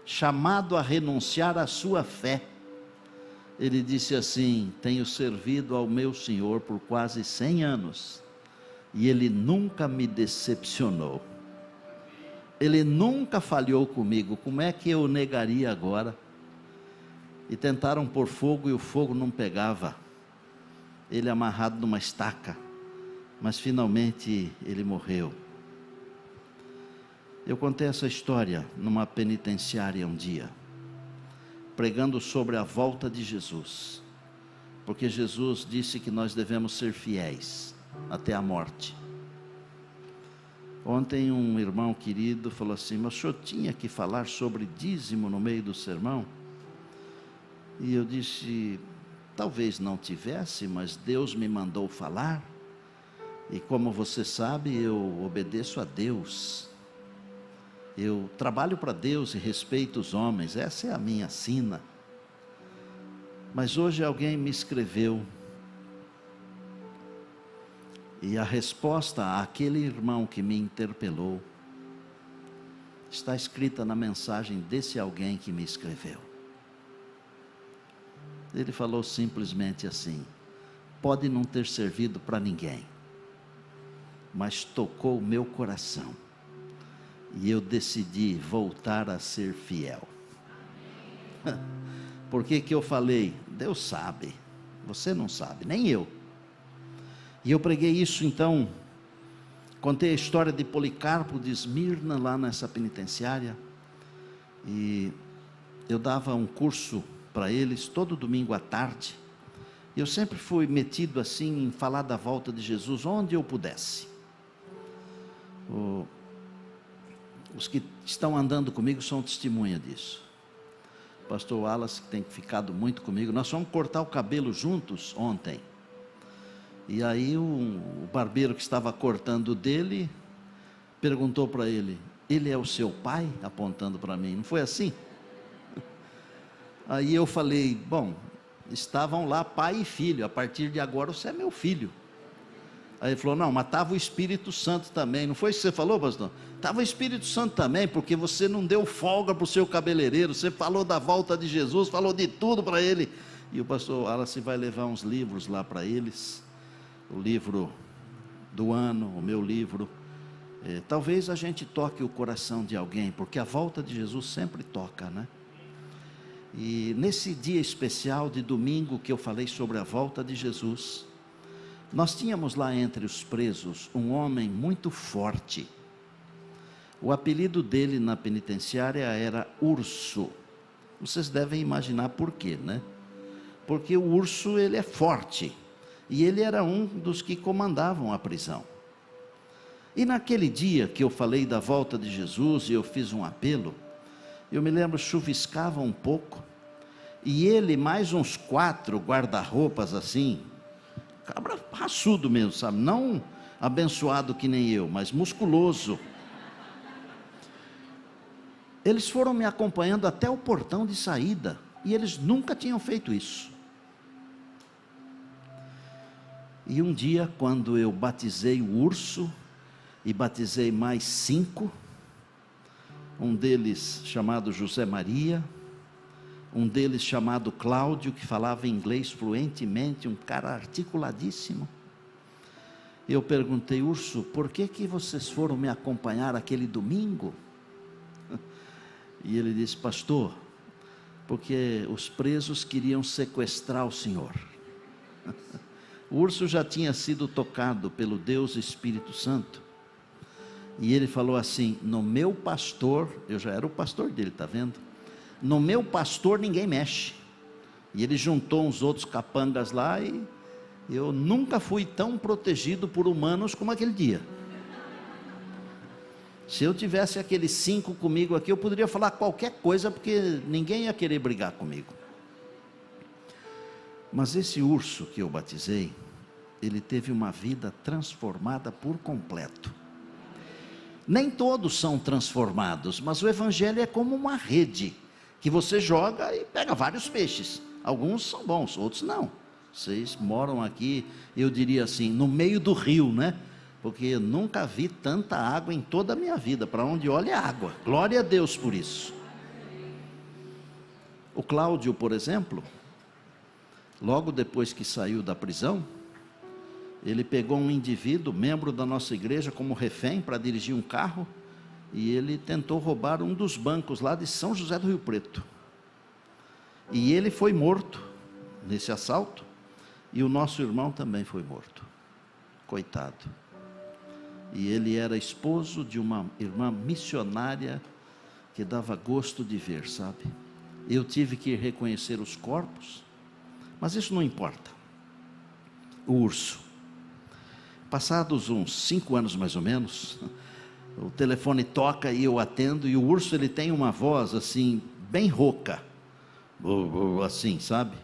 chamado a renunciar à sua fé. Ele disse assim: tenho servido ao meu Senhor por quase 100 anos. E ele nunca me decepcionou. Ele nunca falhou comigo. Como é que eu negaria agora? E tentaram pôr fogo e o fogo não pegava. Ele amarrado numa estaca. Mas finalmente ele morreu. Eu contei essa história numa penitenciária um dia, pregando sobre a volta de Jesus. Porque Jesus disse que nós devemos ser fiéis até a morte. Ontem um irmão querido falou assim: mas o senhor tinha que falar sobre dízimo no meio do sermão? E eu disse: talvez não tivesse, mas Deus me mandou falar. E como você sabe, eu obedeço a Deus. Eu trabalho para Deus e respeito os homens. Essa é a minha sina. Mas hoje alguém me escreveu. E a resposta àquele irmão que me interpelou está escrita na mensagem desse alguém que me escreveu. Ele falou simplesmente assim: pode não ter servido para ninguém, mas tocou o meu coração, e eu decidi voltar a ser fiel. Por que que eu falei? Deus sabe, você não sabe, nem eu. E eu preguei isso então, contei a história de Policarpo de Esmirna, lá nessa penitenciária, e eu dava um curso para eles, todo domingo à tarde. Eu sempre fui metido assim, em falar da volta de Jesus, onde eu pudesse. Os que estão andando comigo são testemunha disso. O pastor Wallace, que tem ficado muito comigo, nós fomos cortar o cabelo juntos ontem. E aí o barbeiro que estava cortando dele, perguntou para ele: ele é o seu pai? Apontando para mim, não foi assim? Aí eu falei: bom, estavam lá pai e filho, a partir de agora você é meu filho. Aí ele falou: não, mas estava o Espírito Santo também. Não foi isso que você falou, pastor? Estava o Espírito Santo também, porque você não deu folga para o seu cabeleireiro, você falou da volta de Jesus, falou de tudo para ele. E o pastor Wallace vai levar uns livros lá para eles, o livro do ano, o meu livro. Talvez a gente toque o coração de alguém, porque a volta de Jesus sempre toca, né? E nesse dia especial de domingo que eu falei sobre a volta de Jesus, nós tínhamos lá entre os presos um homem muito forte. O apelido dele na penitenciária era Urso. Vocês devem imaginar por quê, né? Porque o urso, ele é forte, e ele era um dos que comandavam a prisão. E naquele dia que eu falei da volta de Jesus e eu fiz um apelo, eu me lembro, chuviscava um pouco, e ele mais uns 4 guarda-roupas assim, cabra raçudo mesmo, sabe? Não abençoado que nem eu, mas musculoso. Eles foram me acompanhando até o portão de saída, e eles nunca tinham feito isso. E um dia, quando eu batizei o Urso, e batizei mais 5, um deles chamado José Maria, um deles chamado Cláudio, que falava inglês fluentemente, um cara articuladíssimo. Eu perguntei: Urso, por que que vocês foram me acompanhar aquele domingo? E ele disse: pastor, porque os presos queriam sequestrar o senhor. O Urso já tinha sido tocado pelo Deus Espírito Santo, e ele falou assim: no meu pastor, eu já era o pastor dele, está vendo? No meu pastor ninguém mexe. E ele juntou uns outros capangas lá, e eu nunca fui tão protegido por humanos como aquele dia. Se eu tivesse aqueles 5 comigo aqui, eu poderia falar qualquer coisa, porque ninguém ia querer brigar comigo. Mas esse urso que eu batizei, ele teve uma vida transformada por completo. Nem todos são transformados, mas o evangelho é como uma rede, que você joga e pega vários peixes. Alguns são bons, outros não. Vocês moram aqui, eu diria assim, no meio do rio, né? Porque eu nunca vi tanta água em toda a minha vida. Para onde olha é água. Glória a Deus por isso. O Cláudio, por exemplo, logo depois que saiu da prisão, ele pegou um indivíduo, membro da nossa igreja, como refém para dirigir um carro, e ele tentou roubar um dos bancos lá de São José do Rio Preto. E ele foi morto nesse assalto, e o nosso irmão também foi morto. Coitado. E ele era esposo de uma irmã missionária que dava gosto de ver, sabe? Eu tive que reconhecer os corpos, mas isso não importa. O urso. Passados uns 5 anos mais ou menos, o telefone toca e eu atendo, e o urso, ele tem uma voz assim, bem rouca, assim, sabe?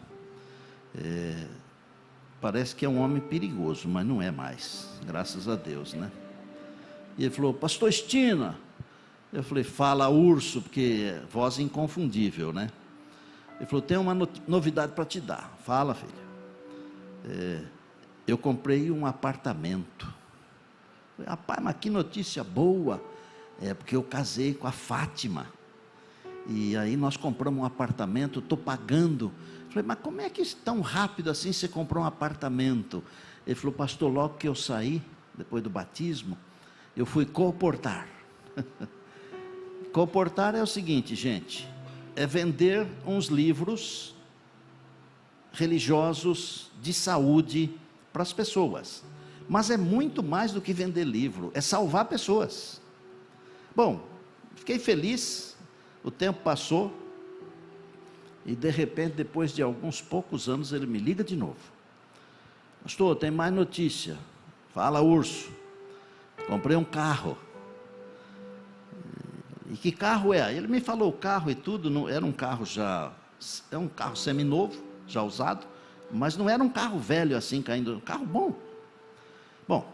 parece que é um homem perigoso, mas não é mais, graças a Deus, né? E ele falou, pastor Estina. Eu falei, fala urso, porque é voz inconfundível, né? Ele falou, tem uma novidade para te dar. Fala, filho. Eu comprei um apartamento. Eu falei, rapaz, mas que notícia boa. É porque eu casei com a Fátima. E aí nós compramos um apartamento, estou pagando. Eu falei, mas como é que tão rápido assim você comprou um apartamento? Ele falou, pastor, logo que eu saí, depois do batismo, eu fui colportar. Colportar é o seguinte, gente, é vender uns livros religiosos de saúde para as pessoas. Mas é muito mais do que vender livro, é salvar pessoas. Bom, fiquei feliz, o tempo passou, e de repente, depois de alguns poucos anos, ele me liga de novo. Pastor, tem mais notícia. Fala, urso. Comprei um carro. E que carro é? Ele me falou o carro e tudo, não, era um carro é um carro seminovo, já usado, mas não era um carro velho assim, caindo, um carro bom. Bom,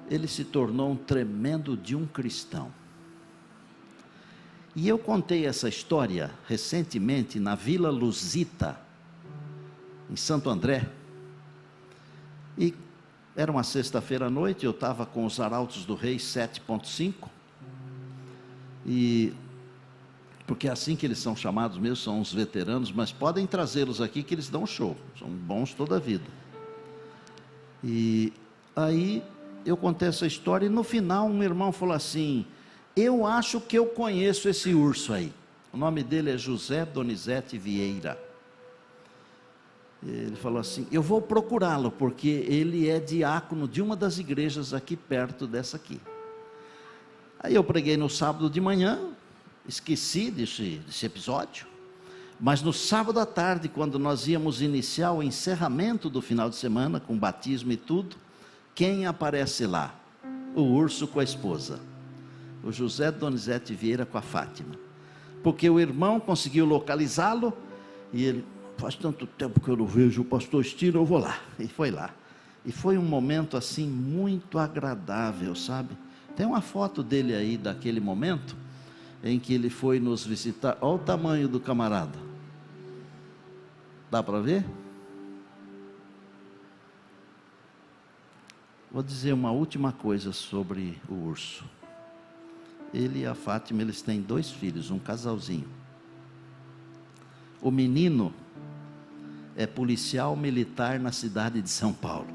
ele se tornou um tremendo de um cristão. E eu contei essa história recentemente na Vila Luzita, em Santo André, e era uma sexta-feira à noite, eu estava com os Arautos do Rei 7.5, e porque é assim que eles são chamados mesmo, são os veteranos, mas podem trazê-los aqui que eles dão show, são bons toda a vida. E aí eu contei essa história e no final um irmão falou assim, eu acho que eu conheço esse urso aí. O nome dele é José Donizete Vieira. Ele falou assim, eu vou procurá-lo, porque ele é diácono de uma das igrejas aqui perto dessa aqui. Aí eu preguei no sábado de manhã, esqueci desse episódio, mas no sábado à tarde, quando nós íamos iniciar o encerramento do final de semana, com batismo e tudo, quem aparece lá? O urso com a esposa. O José Donizete Vieira com a Fátima, porque o irmão conseguiu localizá-lo, e ele, faz tanto tempo que eu não vejo o pastor Estina, eu vou lá, e foi lá, e foi um momento assim, muito agradável, sabe, tem uma foto dele aí, daquele momento, em que ele foi nos visitar, olha o tamanho do camarada, dá para ver? Vou dizer uma última coisa sobre o urso. Ele e a Fátima, eles têm 2 filhos, um casalzinho. O menino é policial militar na cidade de São Paulo.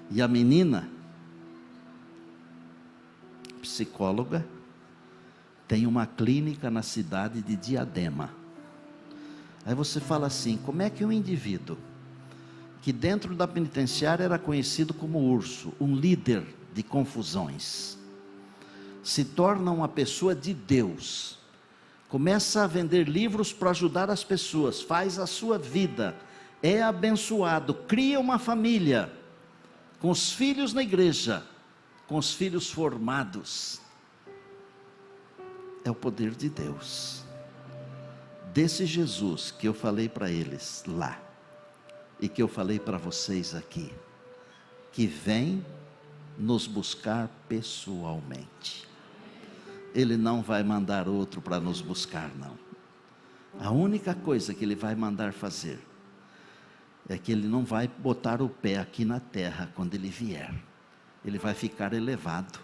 E a menina, psicóloga, tem uma clínica na cidade de Diadema. Aí você fala assim, como é que um indivíduo, que dentro da penitenciária era conhecido como urso, um líder de confusões, se torna uma pessoa de Deus, começa a vender livros para ajudar as pessoas, faz a sua vida, é abençoado, cria uma família, com os filhos na igreja, com os filhos formados, é o poder de Deus, desse Jesus que eu falei para eles lá, e que eu falei para vocês aqui, que vem nos buscar pessoalmente. Ele não vai mandar outro para nos buscar, não. A única coisa que ele vai mandar fazer é que ele não vai botar o pé aqui na terra quando ele vier. Ele vai ficar elevado.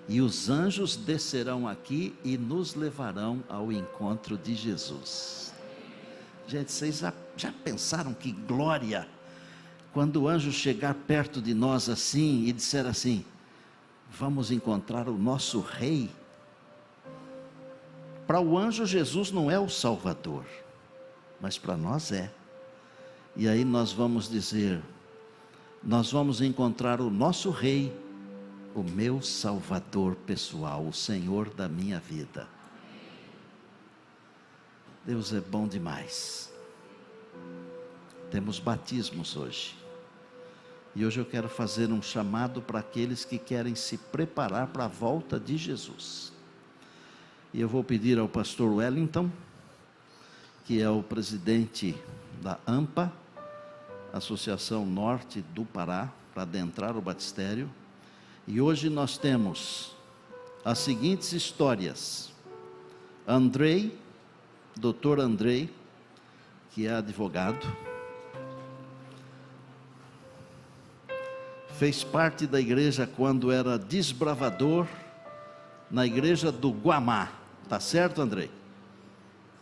E os anjos descerão aqui e nos levarão ao encontro de Jesus. Gente, vocês já pensaram que glória? Quando o anjo chegar perto de nós assim e disser assim, vamos encontrar o nosso rei. Para o anjo, Jesus não é o Salvador, mas para nós é. E aí nós vamos dizer, nós vamos encontrar o nosso rei, o meu Salvador pessoal, o Senhor da minha vida. Deus é bom demais. Temos batismos hoje. E hoje eu quero fazer um chamado para aqueles que querem se preparar para a volta de Jesus. E eu vou pedir ao pastor Wellington, que é o presidente da AMPA, Associação Norte do Pará, para adentrar o batistério. E hoje nós temos as seguintes histórias. Andrei, Dr. Andrei, que é advogado, fez parte da igreja quando era desbravador na igreja do Guamá. Tá certo, Andrei?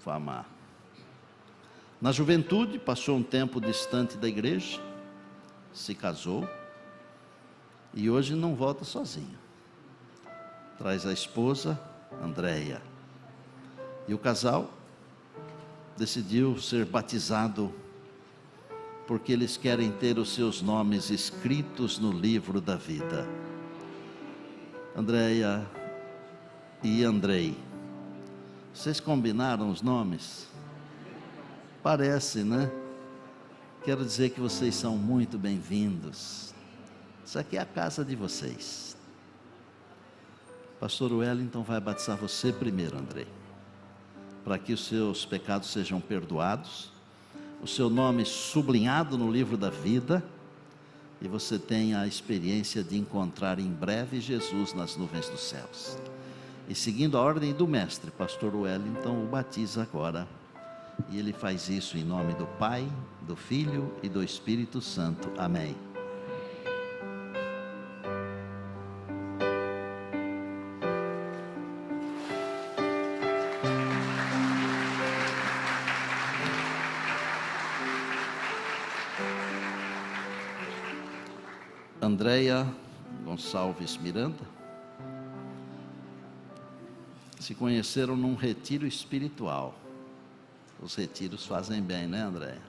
Guamá. Na juventude, passou um tempo distante da igreja, se casou e hoje não volta sozinho. Traz a esposa, Andréia. E o casal decidiu ser batizado porque eles querem ter os seus nomes escritos no livro da vida. Andréia e Andrei. Vocês combinaram os nomes? Parece, né? Quero dizer que vocês são muito bem-vindos. Isso aqui é a casa de vocês. Pastor Wellington vai batizar você primeiro, Andrei, para que os seus pecados sejam perdoados, o seu nome sublinhado no livro da vida, e você tenha a experiência de encontrar em breve Jesus nas nuvens dos céus. E seguindo a ordem do mestre, Pastor Wellington o batiza agora. E ele faz isso em nome do Pai, do Filho e do Espírito Santo. Amém. Andréia Gonçalves Miranda se conheceram num retiro espiritual. Os retiros fazem bem, né, Andréia?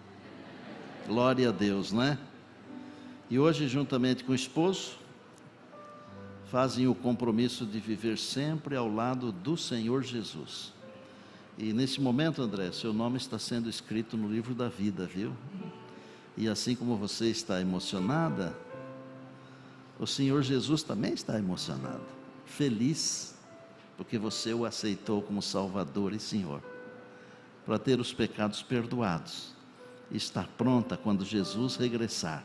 Glória a Deus, né? E hoje, juntamente com o esposo, fazem o compromisso de viver sempre ao lado do Senhor Jesus. E nesse momento, André, seu nome está sendo escrito no livro da vida, viu? E assim como você está emocionada, o Senhor Jesus também está emocionado, feliz, porque você o aceitou como Salvador e Senhor, para ter os pecados perdoados, e estar pronta quando Jesus regressar.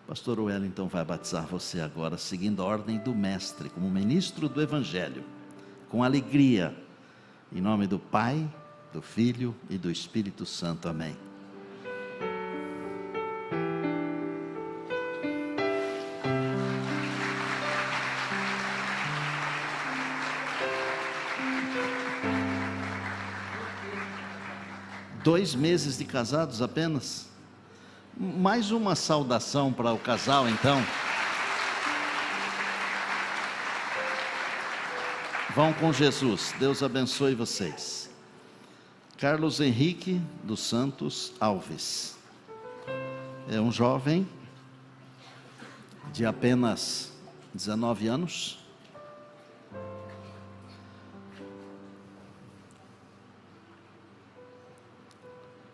Pastor Wellington vai batizar você agora, seguindo a ordem do Mestre, como ministro do Evangelho, com alegria, em nome do Pai, do Filho e do Espírito Santo. Amém. Dois meses de casados apenas. Mais uma saudação para o casal, então. Vão com Jesus. Deus abençoe vocês. Carlos Henrique dos Santos Alves. É um jovem de apenas 19 anos.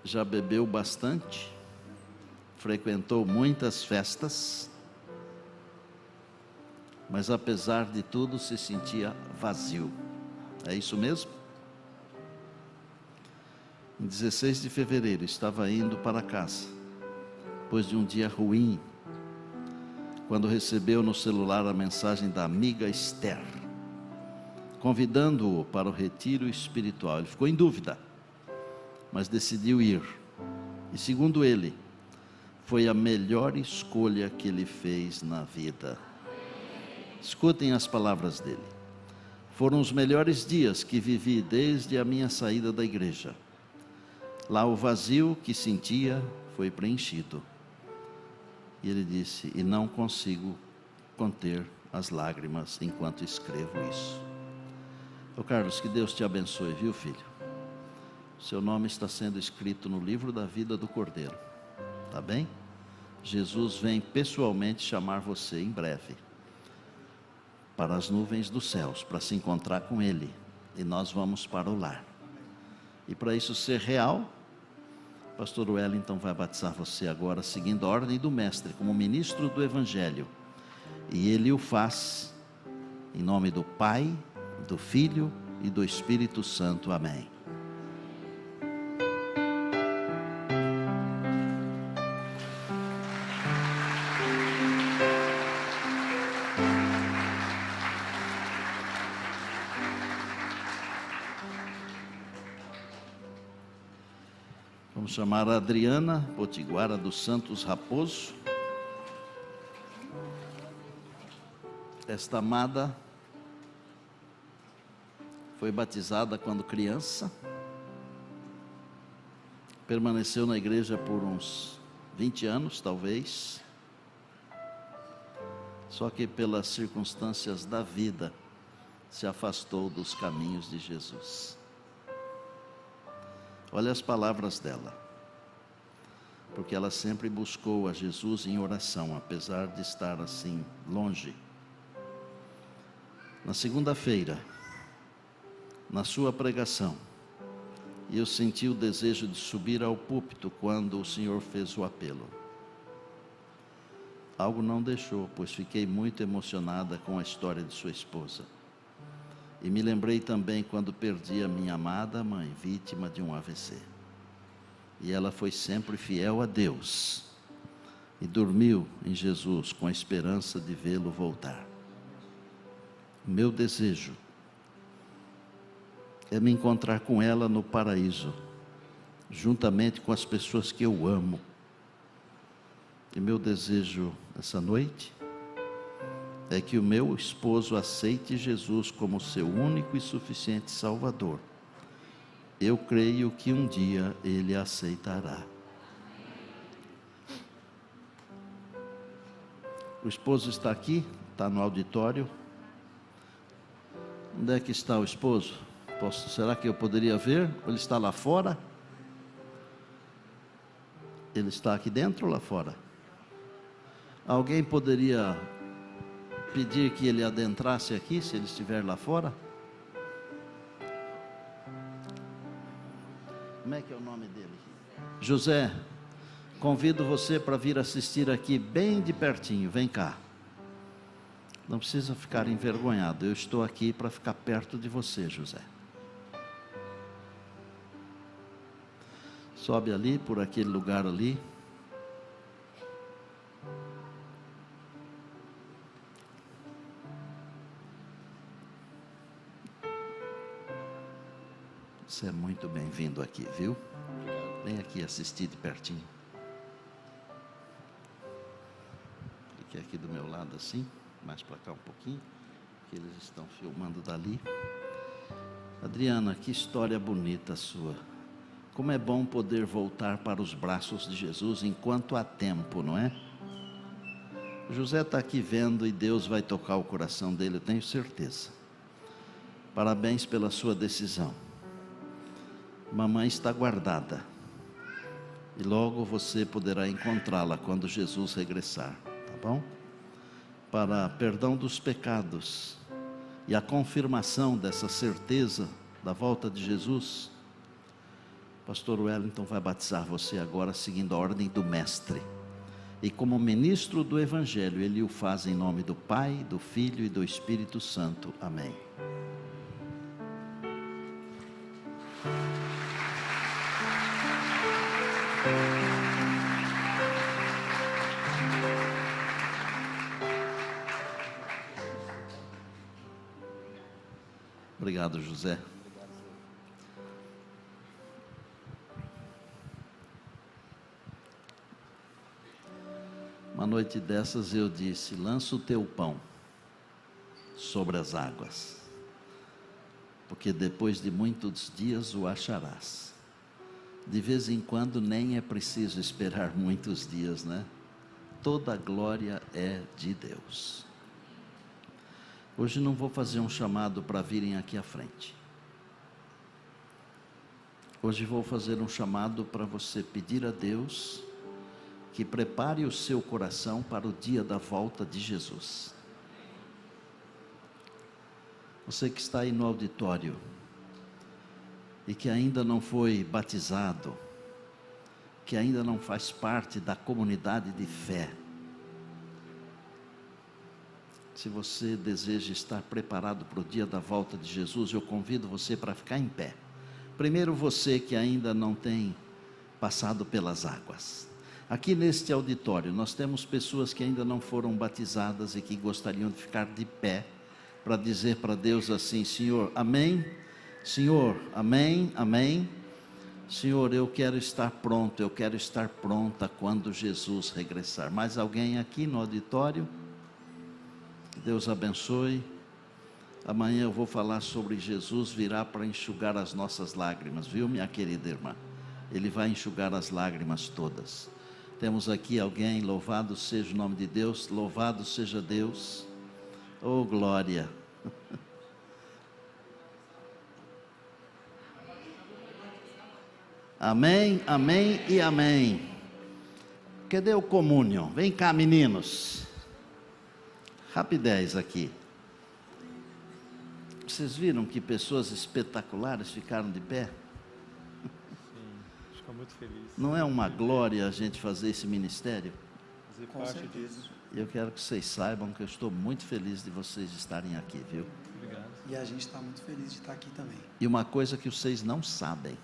Já bebeu bastante, frequentou muitas festas, mas apesar de tudo se sentia vazio. É isso mesmo? Em 16 de fevereiro estava indo para casa, depois de um dia ruim, quando recebeu no celular a mensagem da amiga Esther, convidando-o para o retiro espiritual. Ele ficou em dúvida, mas decidiu ir, e segundo ele, foi a melhor escolha que ele fez na vida. Escutem as palavras dele. Foram os melhores dias que vivi desde a minha saída da igreja. Lá o vazio que sentia foi preenchido. E ele disse, e não consigo conter as lágrimas enquanto escrevo isso. Ô Carlos, que Deus te abençoe, viu, filho? Seu nome está sendo escrito no livro da vida do Cordeiro, tá bem? Jesus vem pessoalmente chamar você em breve para as nuvens dos céus, para se encontrar com Ele, e nós vamos para o lar. E para isso ser real, Pastor Wellington vai batizar você agora, seguindo a ordem do Mestre, como ministro do Evangelho, e ele o faz em nome do Pai, do Filho e do Espírito Santo. Amém. Vamos chamar a Adriana Potiguara dos Santos Raposo. Esta amada foi batizada quando criança, permaneceu na igreja por uns 20 anos, talvez, só que pelas circunstâncias da vida, se afastou dos caminhos de Jesus. Olha as palavras dela, porque ela sempre buscou a Jesus em oração, apesar de estar assim, longe. Na segunda-feira, na sua pregação, eu senti o desejo de subir ao púlpito quando o Senhor fez o apelo. Algo não deixou, pois fiquei muito emocionada com a história de sua esposa. E me lembrei também quando perdi a minha amada mãe, vítima de um AVC. E ela foi sempre fiel a Deus. E dormiu em Jesus com a esperança de vê-lo voltar. Meu desejo é me encontrar com ela no paraíso, juntamente com as pessoas que eu amo. E meu desejo essa noite é que o meu esposo aceite Jesus como seu único e suficiente Salvador. Eu creio que um dia ele aceitará. O esposo está aqui, está no auditório. Onde é que está o esposo? Será que eu poderia ver? Ele está lá fora? Ele está aqui dentro ou lá fora? Alguém poderia pedir que ele adentrasse aqui, se ele estiver lá fora? Como é que é o nome dele? José, convido você para vir assistir aqui bem de pertinho, vem cá. Não precisa ficar envergonhado, eu estou aqui para ficar perto de você, José. Sobe ali, por aquele lugar ali. Você é muito bem-vindo aqui, viu? Vem aqui assistir de pertinho. Fique aqui do meu lado assim, mais para cá um pouquinho, que eles estão filmando dali. Adriana, que história bonita a sua. Como é bom poder voltar para os braços de Jesus enquanto há tempo, não é? José está aqui vendo e Deus vai tocar o coração dele, eu tenho certeza. Parabéns pela sua decisão. Mamãe está guardada e logo você poderá encontrá-la quando Jesus regressar, tá bom? Para perdão dos pecados e a confirmação dessa certeza da volta de Jesus, Pastor Wellington vai batizar você agora seguindo a ordem do mestre. E como ministro do Evangelho, ele o faz em nome do Pai, do Filho e do Espírito Santo. Amém. Obrigado, José. Uma noite dessas eu disse: lança o teu pão sobre as águas, porque depois de muitos dias o acharás. De vez em quando nem é preciso esperar muitos dias, né? Toda a glória é de Deus. Hoje não vou fazer um chamado para virem aqui à frente. Hoje vou fazer um chamado para você pedir a Deus que prepare o seu coração para o dia da volta de Jesus. Você que está aí no auditório e que ainda não foi batizado, que ainda não faz parte da comunidade de fé, se você deseja estar preparado para o dia da volta de Jesus, eu convido você para ficar em pé. Primeiro, você que ainda não tem passado pelas águas. Aqui neste auditório, nós temos pessoas que ainda não foram batizadas e que gostariam de ficar de pé para dizer para Deus assim: Senhor, amém? Senhor, amém, amém. Senhor, eu quero estar pronto, eu quero estar pronta quando Jesus regressar. Mais alguém aqui no auditório? Que Deus abençoe. Amanhã eu vou falar sobre Jesus virá para enxugar as nossas lágrimas, viu, minha querida irmã? Ele vai enxugar as lágrimas todas. Temos aqui alguém, louvado seja o nome de Deus, louvado seja Deus. Oh, glória! Amém, amém e amém. Cadê o communion? Vem cá, meninos. Rapidez aqui. Vocês viram que pessoas espetaculares ficaram de pé? Sim, fico muito feliz. Não é uma glória a gente fazer esse ministério? Fazer parte disso. Eu quero que vocês saibam que eu estou muito feliz de vocês estarem aqui, viu? Obrigado. E a gente está muito feliz de estar aqui também. E uma coisa que vocês não sabem,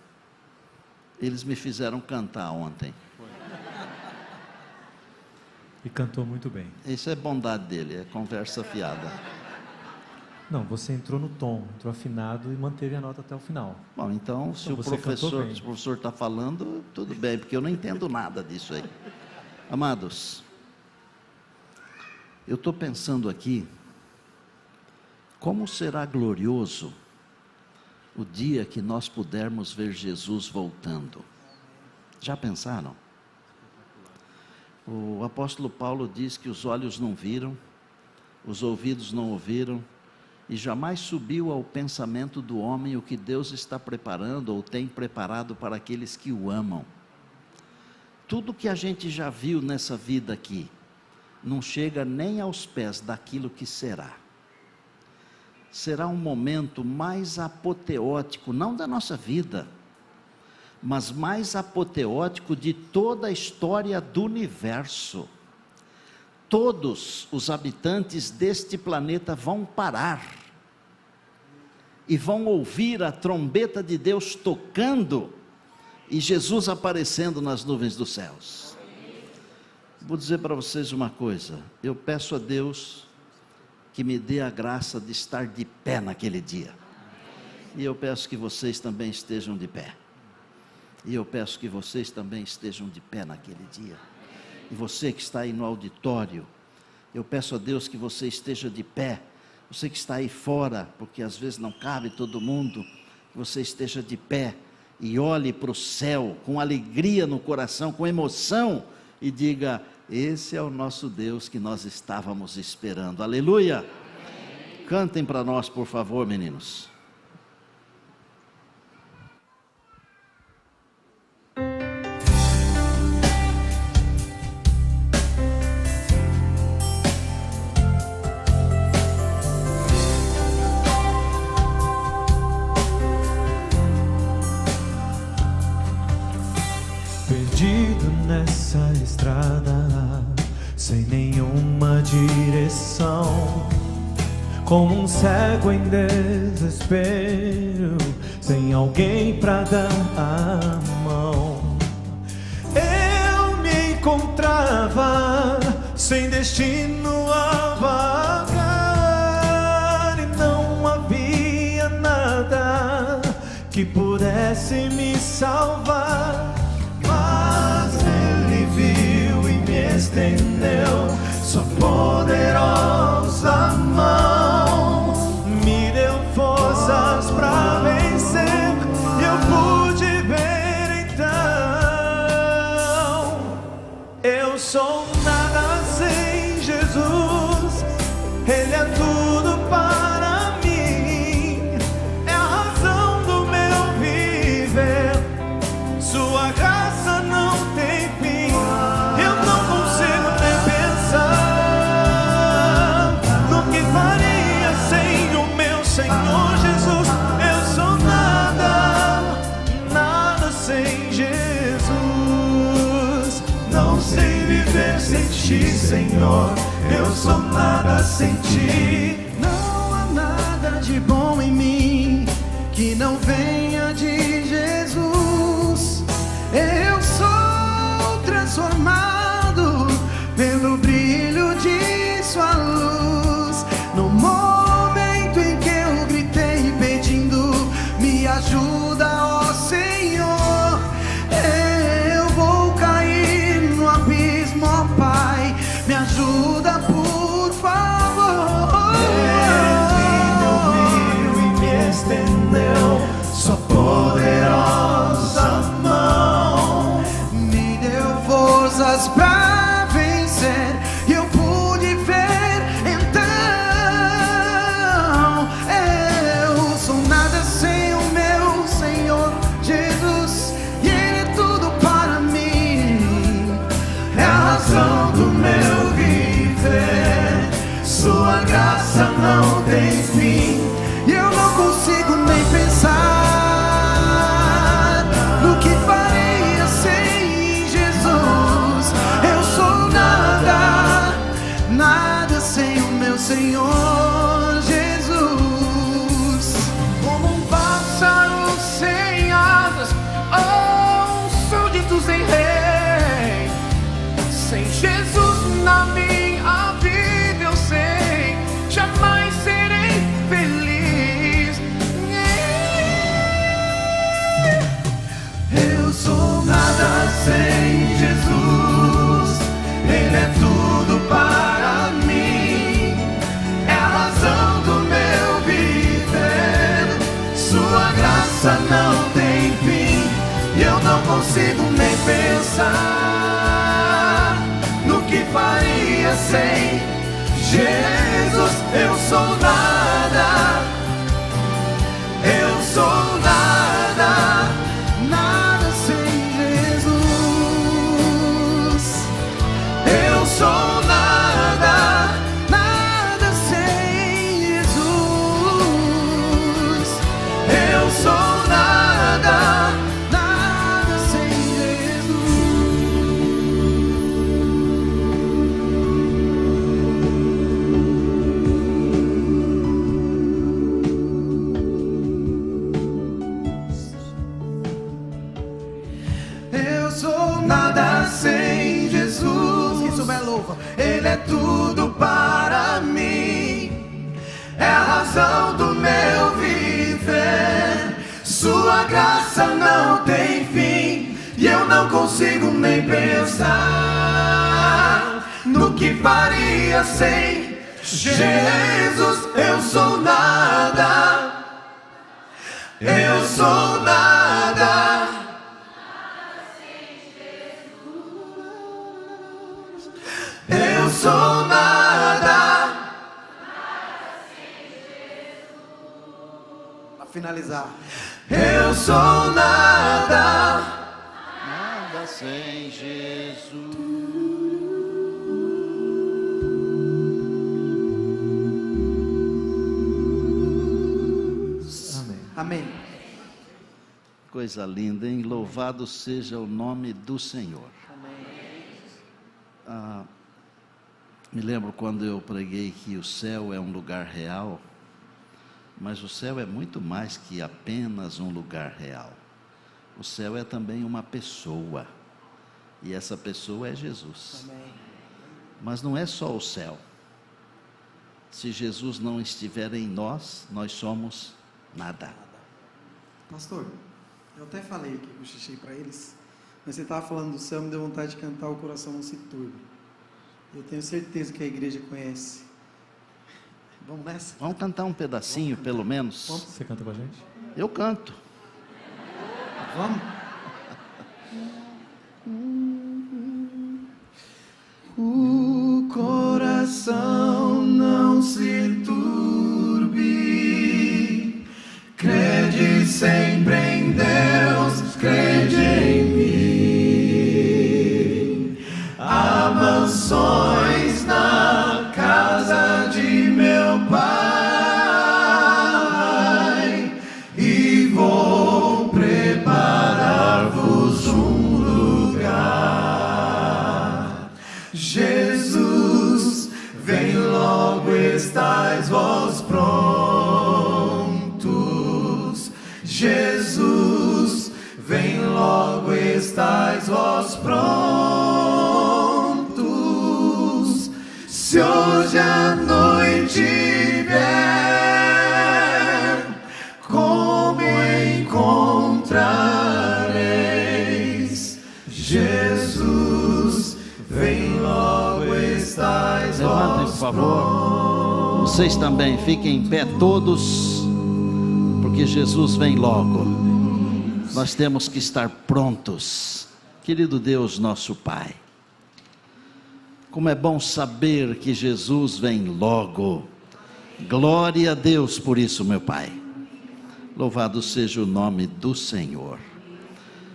eles me fizeram cantar ontem. Foi. E cantou muito bem. Isso é bondade dele, é conversa fiada. Não, você entrou no tom, entrou afinado e manteve a nota até o final. Bom, então se o você cantou bem. professor está falando, tudo bem, porque eu não entendo nada disso aí. Amados, eu estou pensando aqui, como será glorioso o dia que nós pudermos ver Jesus voltando. Já pensaram? O apóstolo Paulo diz que os olhos não viram, os ouvidos não ouviram, e jamais subiu ao pensamento do homem o que Deus está preparando ou tem preparado para aqueles que o amam. Tudo que a gente já viu nessa vida aqui, não chega nem aos pés daquilo que será. Será um momento mais apoteótico, não da nossa vida, mas mais apoteótico de toda a história do universo. Todos os habitantes deste planeta vão parar e vão ouvir a trombeta de Deus tocando e Jesus aparecendo nas nuvens dos céus. Vou dizer para vocês uma coisa, eu peço a Deus que me dê a graça de estar de pé naquele dia, e eu peço que vocês também estejam de pé, e eu peço que vocês também estejam de pé naquele dia. E você que está aí no auditório, eu peço a Deus que você esteja de pé. Você que está aí fora, porque às vezes não cabe todo mundo, que você esteja de pé e olhe para o céu com alegria no coração, com emoção, e diga: esse é o nosso Deus que nós estávamos esperando. Aleluia! Amém. Cantem para nós, por favor, meninos. Perdido nessa estrada, sem nenhuma direção, como um cego em desespero, sem alguém pra dar a mão. Eu me encontrava sem destino a vagar, e não havia nada que pudesse me salvar. Estendeu sua poderosa mão, me deu forças para vencer, e eu pude ver então. Eu sou nada sem Jesus, Ele é tudo para mim, é a razão do meu viver, sua graça não tem fim. Senhor Jesus, eu sou nada, nada sem Jesus. Não sei viver sem ti, Senhor, eu sou nada sem ti. Não há nada de bom em mim que não venha de Jesus. Eu sou transformado pelo brilho de sua luz. No momento em que eu gritei pedindo, me ajuda, ó Senhor. Sua graça não tem fim. E eu não consigo nem pensar no que faria sem Jesus. Eu sou nada, nada sem o meu Senhor Jesus. Como um pássaro sem asas, ou um súdito sem rei. Sem Jesus na minha vida eu sei, jamais serei feliz. Eu sou nada sem Jesus. Ele é tudo para mim. É a razão do meu viver. Sua graça não tem fim. E eu não consigo nem pensar no que faria sem Jesus. Eu sou nada. Eu sou nada. Nada sem Jesus. Eu sou nada. Nada sem Jesus. Eu sou nada. Nada sem Eu sou nada sem Jesus. Quem souber louva. Ele é tudo para mim. É a razão do meu viver. Sua graça não tem fim. E eu não consigo nem pensar no que faria sem Jesus. Eu sou nada. Eu sou nada. Eu sou nada. Para finalizar. Eu sou nada. Nada sem Jesus. Amém. Coisa linda, hein? Louvado seja o nome do Senhor. Me lembro quando eu preguei que o céu é um lugar real, mas o céu é muito mais que apenas um lugar real. O céu é também uma pessoa, e essa pessoa é Jesus. Amém. Mas não é só o céu. Se Jesus não estiver em nós, nós somos nada. Pastor, eu até falei aqui, cochichei para eles, mas você estava falando do céu, me deu vontade de cantar O Coração Não Se Turbe. Eu tenho certeza que a igreja conhece. Vamos nessa? Vamos cantar um pedacinho, pelo menos? Vamos? Você canta com a gente? Eu canto. Vamos? O coração não se turbe. Crede sempre em Deus, crede em mim. Há mansões na casa de meu Pai, e vou preparar-vos um lugar. Jesus, vem logo, estais vós prontos. Jesus, vem logo, estais vós prontos. Se hoje a noite vier, como encontrareis? Jesus, vem logo, estais Levantem, vós por favor. Vocês também fiquem em pé todos, porque Jesus vem logo. Nós temos que estar prontos. Querido Deus, nosso Pai, como é bom saber que Jesus vem logo. Glória a Deus por isso, meu Pai. Louvado seja o nome do Senhor.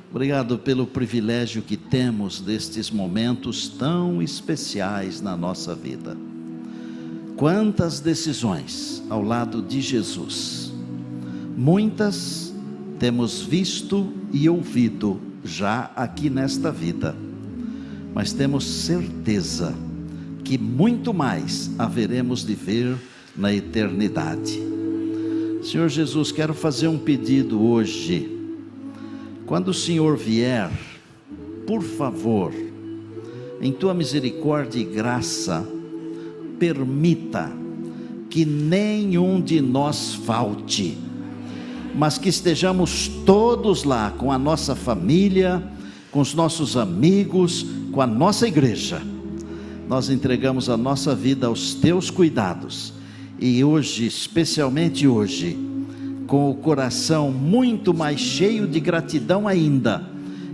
Obrigado pelo privilégio que temos destes momentos tão especiais na nossa vida. Quantas decisões ao lado de Jesus, muitas temos visto e ouvido já aqui nesta vida, mas temos certeza que muito mais haveremos de ver na eternidade. Senhor Jesus, quero fazer um pedido hoje. Quando o Senhor vier, por favor, em tua misericórdia e graça, permita que nenhum de nós falte, mas que estejamos todos lá com a nossa família, com os nossos amigos, com a nossa igreja. Nós entregamos a nossa vida aos teus cuidados, e hoje, especialmente hoje, com o coração muito mais cheio de gratidão ainda,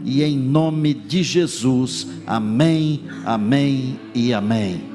e em nome de Jesus, amém, amém e amém.